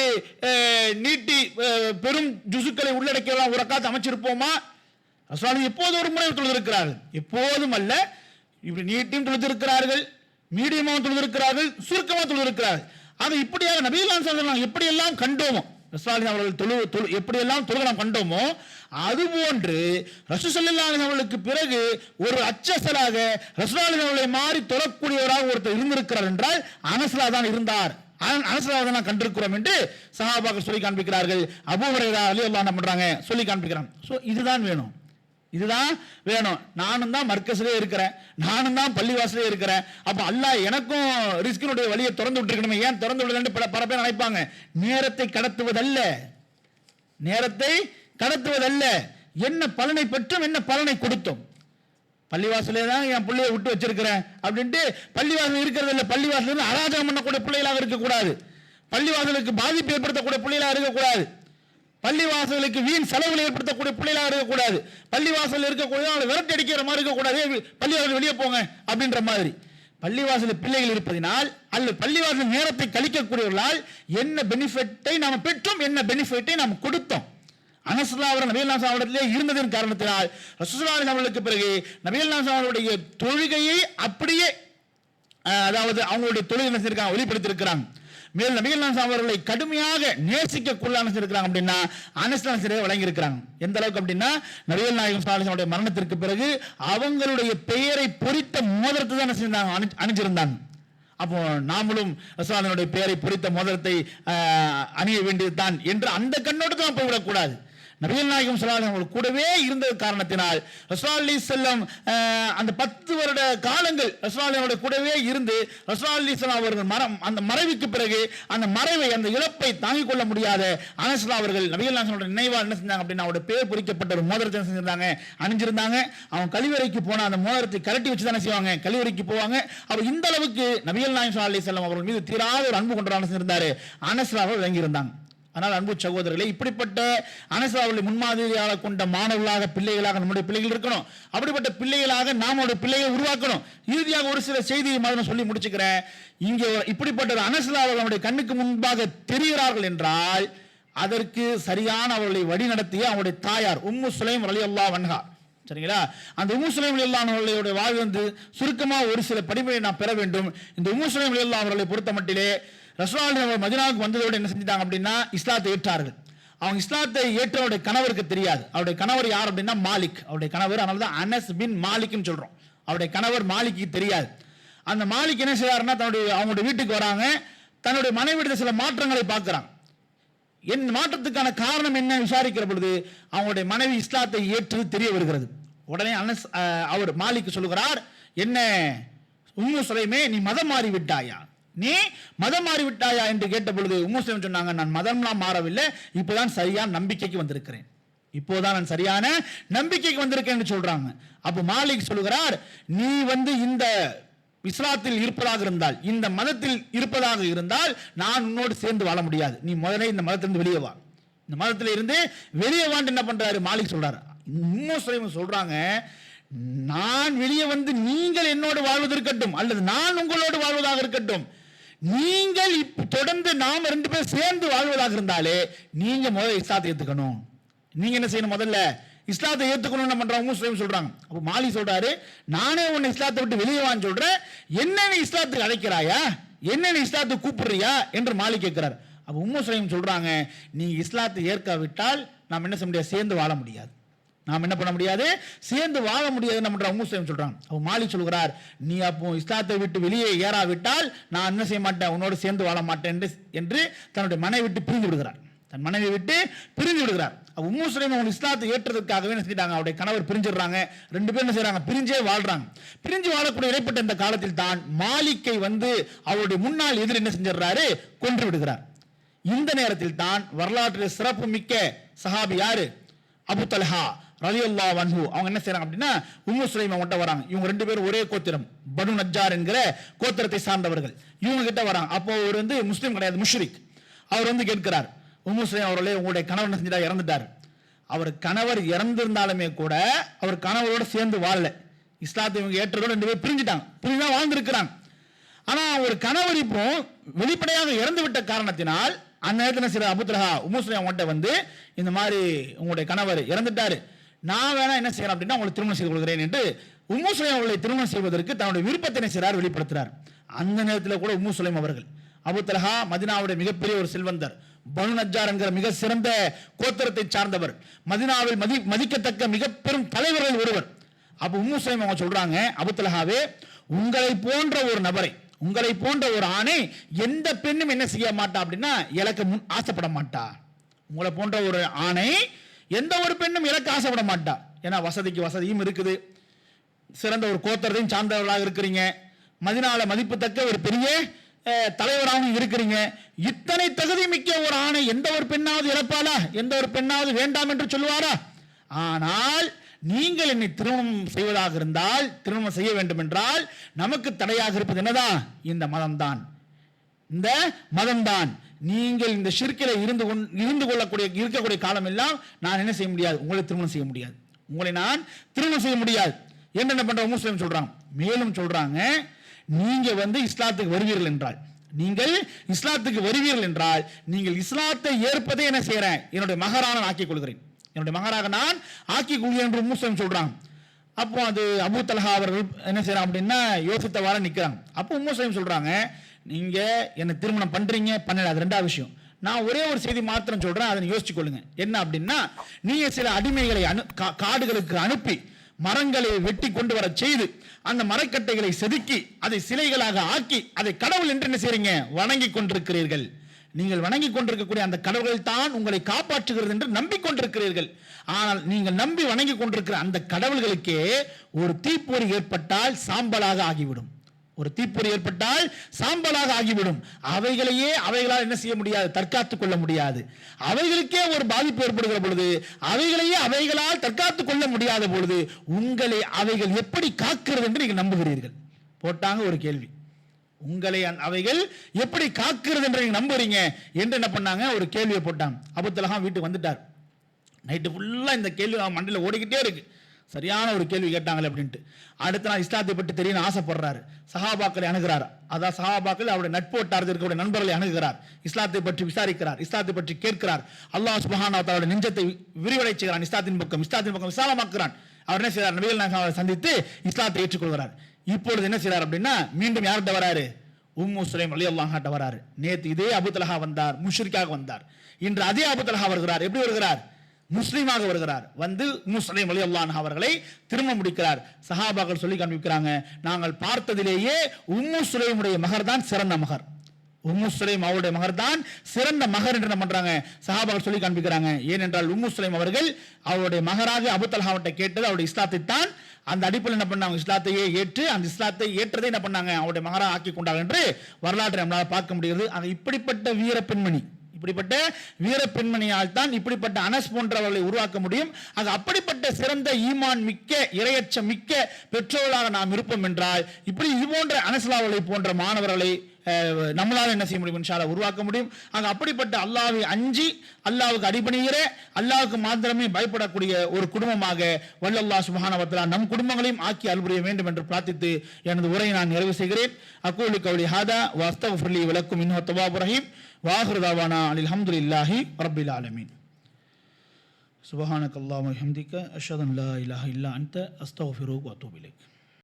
நீட்டி பெரும் ஜுசுக்களை உள்ளடக்கலாம் ஒரு ரக்காத் அமைச்சிருப்போமா? ரசூலுல்லாஹ் எப்போது ஒரு முறை தொழுதிருக்கிறார்கள், எப்போதும் அல்ல, இப்படி நீட்டியும் தொழுதிருக்கிறார்கள், மீடியமாக தொழுதிருக்கிறார்கள், சுருக்கமாக தொழுதிருக்கிறார்கள். ஆக இப்படியாக நபிகள் நாயகம் ஸல்லல்லாஹு அலைஹி வஸல்லம் எப்படியெல்லாம் கண்டோமோ, ரசூலுல்லாஹ் அவர்கள் எப்படியெல்லாம் தொழுகை நாம் கண்டோமோ அதுபோன்று ரசூல் ஸல்லல்லாஹு அலைஹி அவர்களுக்கு பிறகு ஒரு அச்சசலாக ரசூலுல்லாஹி அவர்களை மாறி தொழக்கூடியவராக ஒருத்தர் இருந்திருக்கிறார் என்றால் அனஸ்லா தான் இருந்தார், அனஸ்லா தான் கண்டிருக்கிறோம் என்று சஹாபாக்கள் சொல்லி காண்பிக்கிறார்கள். அபூ ஹுரைரா ரலியல்லாஹு அன்ஹு பண்றாங்க, சொல்லி காண்பிக்கிறாங்க. ஸோ இதுதான் வேணும், இதுதான் வேணும். நானும் தான் மர்க்கஸ்லே இருக்கிறேன், நானும் தான் பள்ளிவாசலே இருக்கிறேன், அப்ப அல்லாஹ் எனக்கும் ரிஸ்கினுடைய வழியை திறந்து விட்டுருக்கணுமே, ஏன் திறந்து விடலன்னு பல பேர் நினைப்பாங்க. நேரத்தை கடத்துவதல்ல, நேரத்தை கடத்துவதல்ல, என்ன பலனை பெற்றும் என்ன பலனை கொடுத்தோம். பள்ளிவாசலே தான் என் பிள்ளையை விட்டு வச்சிருக்கிறேன் அப்படின்ட்டு பள்ளிவாசல் இருக்கிறது இல்லை, பள்ளிவாசல் அராஜகம் பண்ணக்கூடிய பிள்ளைகளாக இருக்கக்கூடாது, பள்ளிவாசலுக்கு பாதிப்பு ஏற்படுத்தக்கூடிய பிள்ளைகளாக இருக்கக்கூடாது, பள்ளிவாசலுக்கு வீண் செலவுகளை ஏற்படுத்தக்கூடிய பிள்ளைகளாக இருக்கக்கூடாது, பள்ளிவாசல் இருக்கக்கூடிய விரட்டி அடிக்கிற மாதிரி இருக்கக்கூடாது, பள்ளிவாசல் வெளியே போங்க அப்படின்ற மாதிரி. பள்ளிவாசல் பிள்ளைகள் இருப்பதினால் அல்லது பள்ளிவாசல் நேரத்தை கழிக்கக்கூடியவர்களால் என்ன பெனிஃபிட்டை நாம் பெற்றோம், என்ன பெனிஃபிட்டை நாம் கொடுத்தோம். அனஸ்லா அவர் நபிகள் நாயகம் அவர்களிலே இருந்ததன் காரணத்தினால் ரசூலுல்லாஹி அவர்களுக்கு பிறகு நபிகள் நாயகம் அவருடைய தொழுகையை அப்படியே அதாவது அவங்களுடைய தொழுகை செஞ்சிருக்காங்க, வெளிப்படுத்தியிருக்கிறாங்க. மேலும் நபிகள் நாயகம் அவர்களை கடுமையாக நேசிக்கக்குள்ளான இருக்கிறாங்க அப்படின்னா அனஸ்லா சிறையை வழங்கி இருக்கிறாங்க. எந்த அளவுக்கு அப்படின்னா நபிகள் நாயகம் ஸல்லல்லாஹு அலைஹி வஸல்லம் மரணத்திற்கு பிறகு அவங்களுடைய பெயரை பொறித்த மோதிரத்தை தான் செஞ்சாங்க, அணிஞ்சிருந்தாங்க. அப்போ நாமளும் ரசூலுல்லாஹினுடைய பெயரை பொறித்த மோதிரத்தை அணிய வேண்டியதுதான் என்று அந்த கண்ணோட்டத்தை நாம் போய்விடக்கூடாது. நபிகள் நாயகம் ஸல்லல்லாஹு அலைஹி வஸல்லம் கூடவே இருந்த காரணத்தினால் ரசூலுல்லாஹி ஸல்லல்லாஹு அலைஹி வஸல்லம் அந்த 10 வருட காலங்கள் ரசூலுல்லாஹியோட கூடவே இருந்து ரசூலுல்லாஹி ஸல்லல்லாஹு அலைஹி வஸல்லம் அவர்கள் அந்த மறைவுக்கு பிறகு அந்த மறைவை அந்த இழப்பை தாங்கிக் கொள்ள முடியாத அனஸ்லா அவர்கள் நபிகள் நாயகம் நினைவா என்ன செஞ்சாங்க அப்படின்னா அவருடைய பேர் பொறிக்கப்பட்ட ஒரு மோதிரத்தை செஞ்சிருந்தாங்க, அணிஞ்சிருந்தாங்க. அவங்க கழிவறைக்கு போன அந்த மோதிரத்தை கரட்டி வச்சு தானே செய்வாங்க, கழிவறைக்கு போவாங்க. அப்ப இந்த அளவுக்கு நபிகள் நாயகம் ஸல்லல்லாஹு அலைஹி வஸல்லம் அவர்கள் மீது தீராத ஒரு அன்பு கொண்டவராக இருந்தாரு அனஸ்லா அவர்கள் விளங்கி இருந்தாங்க. அதனால் அன்பு சகோதரர்களே, இப்படிப்பட்ட அனஸ் அவர்களை முன்மாதிரியாக கொண்ட மாணவர்களாக பிள்ளைகளாக நம்முடைய பிள்ளைகள் இருக்கணும். அப்படிப்பட்ட பிள்ளைகளாக நம்முடைய பிள்ளைகளை உருவாக்கணும். இறுதியாக ஒரு சில செய்தியை மாதிரி சொல்லி முடிச்சுக்கிறேன். இங்கே இப்படிப்பட்ட அனஸ் அவர்கள் நம்முடைய கண்ணுக்கு முன்பாக தெரிகிறார்கள் என்றால் அதற்கு சரியான அவர்களை வழி நடத்திய அவருடைய தாயார் உம்மு சுலைம் ரலியல்லாஹு அன்ஹா. சரிங்களா? அந்த உம்மு சுலைம் ரலியல்லாஹு அவர்களுடைய வாழ்ந்து சுருக்கமாக ஒரு சில படிப்பை நாம் பெற வேண்டும். இந்த உம்மு சுலைம் ரலியல்லாஹு அவர்களை பொறுத்த மட்டிலே ரசூலுல்லாஹி அவர்கள் மதீனாவுக்கு வந்ததோடு என்ன செஞ்சிட்டாங்க அப்படின்னா இஸ்லாத்தை ஏற்றார்கள். அவங்க இஸ்லாத்தை ஏற்ற அவருடைய கணவருக்கு தெரியாது. அவருடைய கணவர் யார் அப்படின்னா மாலிக். அவருடைய கணவர், அதனால தான் அனஸ் பின் மாலிக்னு சொல்றோம். அவருடைய கணவர் மாலிக்கு தெரியாது. அந்த மாலிக் என்ன செய்யறாருன்னா அவங்களுடைய வீட்டுக்கு வராங்க. தன்னுடைய மனைவியிட சில மாற்றங்களை பார்க்கிறாங்க. என் மாற்றத்துக்கான காரணம் என்ன விசாரிக்கிற பொழுது அவங்களுடைய மனைவி இஸ்லாத்தை ஏற்று தெரிய வருகிறது. உடனே அனஸ் அவர் மாலிக் சொல்லுகிறார், என்ன உம்மு சுலைமே, நீ மதம் மாறி விட்டாயா, நீ மதம் மாறி விட்டாயா என்று கேட்ட பொழுது உம்மு சுலைம் சொன்னாங்க, நான் மதம்லாம் மாறவில்லை, இப்போதான் சரியான நம்பிக்கைக்கு வந்திருக்கிறேன், இப்போதான் நான் சரியான நம்பிக்கைக்கு வந்திருக்கேன் என்று சொல்றாங்க. அப்போ மாலிக் சொல்லுகிறார், நீ இந்த இஸ்லாத்தில் இருப்பதாக இருந்தால், இந்த மதத்தில் இருப்பதாக இருந்தால் நான் உன்னோடு சேர்ந்து வாழ முடியாது, நீ முதல்ல இந்த மதத்திலிருந்து வெளியே வா, இந்த மதத்தில் இருந்து வெளியே வான்னு என்ன பண்றாரு மாலிக் சொல்றாரு. உம்மு சுலைம் சொல்றாங்க, நான் வெளியே நீங்கள் என்னோடு வாழ்வது இருக்கட்டும் அல்லது நான் உங்களோடு வாழ்வதாக இருக்கட்டும், நீங்கள் தொடர்ந்து நாம் 2 பேர் சேர்ந்து வாழ்வதாக இருந்தாலே நீங்க முதல்ல இஸ்லாத்தை ஏத்துக்கணும். நீங்க என்ன செய்யணும், முதல்ல இஸ்லாத்தை ஏத்துக்கணும் பண்றாங்க. உம்மு சுலைம் சொல்றாங்க. அப்ப மாலி சொல்றாரு, நானே உன்னை இஸ்லாத்தை விட்டு வெளியே வான்னு சொல்றேன், என்ன நீ இஸ்லாத்துக்கு அழைக்கிறாயா, என்ன நீ இஸ்லாத்துக்கு கூப்பிடுறியா என்று மாலி கேட்கிறார். அப்ப உம்மு சுலைம் சொல்றாங்க, நீ இஸ்லாத்தை ஏற்காவிட்டால் நாம் என்ன செய்ய முடியாது, சேர்ந்து வாழ முடியாது, நாம் என்ன பண்ண முடியாது, சேர்ந்து வாழ முடியாது நம்ம உம்மு சுலைம் சொல்றாங்க. அப்ப மாலிக் சொல்கிறார், நீ அப்போ இஸ்லாத்தை விட்டு வெளியே ஏறாவிட்டால் நான் என்ன செய்ய மாட்டேன், உன்னோடு சேர்ந்து வாழ மாட்டேன் என்று தன்னுடைய மனைவி விட்டு பிரிந்து விடுகிறார். தன் மனைவி விட்டு பிரிந்து விடுகிறார். உம்மு சுலைம் அவங்க இஸ்லாத்தை ஏற்றதற்காகவே என்ன செஞ்சிட்டாங்க, அவருடைய கணவர் பிரிஞ்சிடுறாங்க. 2 பேரும் என்ன செய்யறாங்க, பிரிஞ்சே வாழ்றாங்க. பிரிஞ்சு வாழக்கூடிய இடைப்பட்ட இந்த காலத்தில் தான் மாலிக்கை அவருடைய முன்னாள் எதிரி என்ன செஞ்சிடறாரு, கொன்று விடுகிறார். இந்த நேரத்தில் தான் வரலாற்றில் சிறப்பு மிக்க சஹாபி யாரு, அபு தல்ஹா ரலியல்லாஹு அன்ஹு. அவங்க என்ன செய்றாங்க அப்படின்னா உம்மு சுலைம் அவங்ககிட்ட வராங்க. இவங்க 2 பேரும் ஒரே கோத்திரம், பனு நஜ்ஜார் என்கிற கோத்திரத்தை சார்ந்தவர்கள். இவங்க கிட்ட வராங்க. அப்போ அவர் முஸ்லீம் கிடையாது, முஷ்ரிக். அவர் கேட்கிறார், உம்மு சுலைம் அவர்களே, உங்களுடைய கணவர் என்ன செஞ்சிட்டார், இறந்துட்டார். அவர் கணவர் இறந்திருந்தாலுமே கூட அவர் கணவரோட சேர்ந்து வாழல, இஸ்லாத்தை இவங்க ஏற்றதோடு 2 பேரும் பிரிஞ்சுட்டாங்க, பிரிஞ்சுதான் வாழ்ந்துருக்கிறாங்க. ஆனா ஒரு கணவர் இப்போ வெளிப்படையாக இறந்து விட்ட காரணத்தினால் அந்த நேரத்தில் சில அபூ தல்ஹா உம்மு சுலைம் அவங்ககிட்ட இந்த மாதிரி உங்களுடைய கணவர் இறந்துட்டாரு, நான் வேணா என்ன செய்யறேன் அப்படின்னா உங்களை திருமணம் செய்து கொள்கிறேன் என்று உம்மு சுலைம் அவர்களை திருமணம் செய்வதற்கு தன்னுடைய விருப்பத்தினை செய்கிறார், வெளிப்படுத்துறார். அந்த நேரத்தில் கூட உம்மு சுலைம் அவர்கள், அபூ தல்ஹா மதீனாவுடைய மிகப்பெரிய ஒரு செல்வந்தர், பனு நஜ்ஜார் என்கிற மிக சிறந்த கோத்திரத்தை சார்ந்தவர், மதீனாவில் மதிக்கத்தக்க மிக பெரும் தலைவர்கள் ஒருவர். அப்ப உம்மு சுலைம் அவங்க சொல்றாங்க, அபூ தல்ஹாவே, உங்களை போன்ற ஒரு நபரை, உங்களை போன்ற ஒரு ஆணை எந்த பெண்ணும் என்ன செய்ய மாட்டா அப்படின்னா இலக்க ஆசைப்பட மாட்டா. உங்களை போன்ற ஒரு ஆணை எந்த ஒரு பெண்ணும் இலக்க ஆசைப்பட மாட்டா. ஏன்னா வசதிக்கு வசதியும் இருக்குது, சிறந்த ஒரு கோத்திரத்தையும் சார்ந்தவர்களாக இருக்கிறீங்க, மதீனால மதிப்புத்தக்க ஒரு பெரிய தலைவராகவும் இருக்கிறீங்க. இத்தனை தகுதி மிக்க ஒரு ஆணை எந்த ஒரு பெண்ணாவது இழப்பாளா, எந்த ஒரு பெண்ணாவது வேண்டாம் என்று சொல்லுவாரா? ஆனால் நீங்கள் என்னை திருமணம் செய்வதாக இருந்தால், திருமணம் செய்ய வேண்டும் என்றால் நமக்கு தடையாக இருப்பது என்னதான், இந்த மதம்தான், இந்த மதம்தான். நீங்கள் இந்த ஷிர்கில இருக்கக்கூடிய காலம் எல்லாம் நான் என்ன செய்ய முடியாது, உங்களை திருமணம் செய்ய முடியாது, உங்களை நான் திருமணம் செய்ய முடியாது என்று என்ன பண்ற முஸ்லிம் சொல்றாங்க. மேலும் சொல்றாங்க, நீங்க இஸ்லாத்துக்கு வருவீர்கள் என்றால், நீங்கள் இஸ்லாத்துக்கு வருவீர்கள் என்றால் நீங்கள் இஸ்லாத்தை ஏற்பதை என்ன செய்யறேன், என்னுடைய மகரான ஆக்கிக் கொள்கிறேன், என்னுடைய மகராக நான் ஆக்கிக் கொள்கிறேன் என்று முஸ்லிம் சொல்றாங்க. அப்போ அது அபூ தல்ஹா அவர்கள் என்ன செய்யறாங்க அப்படின்னா யோசித்தவாறு நிற்கிறாங்க. அப்போ முஸ்லிம் சொல்றாங்க, நீங்க என்ன திருமணம் பண்றீங்க பண்ணல, அது 2வது விஷயம். நான் ஒரே ஒரு செய்தி மாத்திரம் சொல்றேன், அதை யோசிச்சு கொள்ளுங்க. என்ன அப்படின்னா, நீங்க சில அடிமைகளை காடுகளுக்கு அனுப்பி மரங்களை வெட்டி கொண்டு வர செய்து அந்த மரக்கட்டைகளை செதுக்கி அதை சிலைகளாக ஆக்கி அதை கடவுள் என்று என்ன செய்றீங்க, வணங்கி கொண்டிருக்கிறீர்கள். நீங்கள் வணங்கி கொண்டிருக்கக்கூடிய அந்த கடவுள்கள் தான் உங்களை காப்பாற்றுகிறது என்று நம்பிக்கொண்டிருக்கிறீர்கள். ஆனால் நீங்கள் நம்பி வணங்கி கொண்டிருக்கிற அந்த கடவுள்களுக்கே ஒரு தீப்பொறி ஏற்பட்டால் சாம்பலாக ஆகிவிடும், ஒரு தீப்பொறி ஏற்பட்டால் சாம்பலாக ஆகிவிடும். அவைகளால் என்ன செய்ய முடியாது, தற்காத்துக் கொள்ள முடியாது. அவைகளுக்கே ஒரு பாதிப்பு ஏற்படுகிற பொழுது அவைகளால் தற்காத்துக் கொள்ள முடியாத பொழுது உங்களை அவைகள் எப்படி காக்கிறது என்று நீங்கள் நம்புகிறீர்கள்? போட்டாங்க ஒரு கேள்வி. உங்களை அவைகள் எப்படி காக்கிறது என்று நீங்க நம்புறீங்க என்று என்ன பண்ணாங்க, ஒரு கேள்வியை போட்டாங்க. அபூ தல்ஹா வீட்டுக்கு வந்துட்டார். நைட்டு ஃபுல்லா இந்த கேள்வி மண்டையில் ஓடிக்கிட்டே இருக்கு. சரியான ஒரு கேள்வி கேட்டாங்களே அப்படின்ட்டு. அடுத்த நாள் இஸ்லாத்தை பற்றி தெரியணும் ஆசைப்படுறாரு. சஹாபாக்களை அணுகிறார். அதான் சஹாபாக்கள் அவருடைய நட்பு வட்டாரத்தில் இருக்கக்கூடிய நண்பர்களை அணுகுகிறார். இஸ்லாத்தை பற்றி விசாரிக்கிறார், இஸ்லாத்தை பற்றி கேட்கிறார். அல்லாஹ் சுப்ஹானஹு வ தஆலா நெஞ்சத்தை விரிவடை செய்கிறான், இஸ்லாத்தின் பக்கம் விசாலமாக்குறான். அவர் என்ன செய்றார், நபிகள் நாயகம் அவரை சந்தித்து இஸ்லாத்தை ஏற்றுக்கொள்கிறார். இப்பொழுது என்ன செய்றார் அப்படின்னா, மீண்டும் யார்கிட்ட வராரு, உம்மு சுலைம் ரலியல்லாஹு அன்ஹா வராரு. நேத்து இதே அபூ தல்ஹா வந்தார், முஷ்ரிக்காக வந்தார். இன்று அதே அபூ தல்ஹா வருகிறார். எப்படி வருகிறார், முஸ்லீமாக வருகிறார். வந்து உம்மு சுலைம் ரலியல்லாஹு அன்ஹா அவர்களை திரும்ப முடிக்கிறார். சஹாபாக்கள் சொல்லி காண்பிக்கிறாங்க, நாங்கள் பார்த்ததிலேயே உம்மு சுலைமுடைய மகர் தான் சிறந்த மகர். உம்மு சுலைம் அவருடைய மகர் தான் சிறந்த மகர் என்று என்ன பண்றாங்க, சஹாபாக்கள் சொல்லி காண்பிக்கிறாங்க. ஏனென்றால் உம்மு சுலைம் அவர்கள் அவருடைய மகராக அபூ தல்ஹாவிட்ட கேட்டது அவருடைய இஸ்லாத்தை தான். அந்த அடிப்படையில் என்ன பண்ணாங்க, இஸ்லாத்தையே ஏற்று அந்த இஸ்லாத்தை ஏற்றதை என்ன பண்ணாங்க, அவருடைய மகராக ஆக்கி கொண்டாங்க என்று வரலாற்றை நம்மளால் பார்க்க முடிகிறது. இப்படிப்பட்ட வீர பெண்மணி, இப்படிப்பட்ட வீர பெண்மணியால் தான் இப்படிப்பட்ட அனஸ் போன்றவர்களை உருவாக்க முடியும். அப்படிப்பட்ட சிறந்த ஈமான் மிக்க இரையச்சம் மிக்க பெற்றோர்களாக நாம் இருப்போம் என்றால், இப்படி இது போன்ற அனஸ்லாவலை போன்ற மாணவர்களை நம்மளால என்ன செய்ய முடியும், இன்ஷா அல்லாஹ் உருவாக்க முடியும். அப்படிப்பட்ட அல்லாஹ்வை அஞ்சி அல்லாஹ்வுக்கு அடிபணிகிற, அல்லாஹ்வுக்கு மாத்திரமே பயப்படக்கூடிய ஒரு குடும்பமாக வல்லல்லாஹ் சுப்ஹானஹு வ தஆலா நம் குடும்பங்களையும் ஆக்கி அருள்புரிய வேண்டும் என்று பிரார்த்தித்து எனது உரையை நான் நிறைவு செய்கிறேன். அகூலு கௌலி ஹாதா வ அஸ்தக்ஃபிருல்லி வ லக்கும் இன்னஹு தவ்வாபுர் ரஹீம். வாஹிரு தஅவானா அல்ஹம்துலில்லாஹி ரப்பில் ஆலமீன். சுப்ஹானக்கல்லாஹு வ பிஹம்திக அஷ்ஹது அன் லா இலாஹா இல்லா அன்த அஸ்தக்ஃபிருக வ அத்தூபு இலைக்.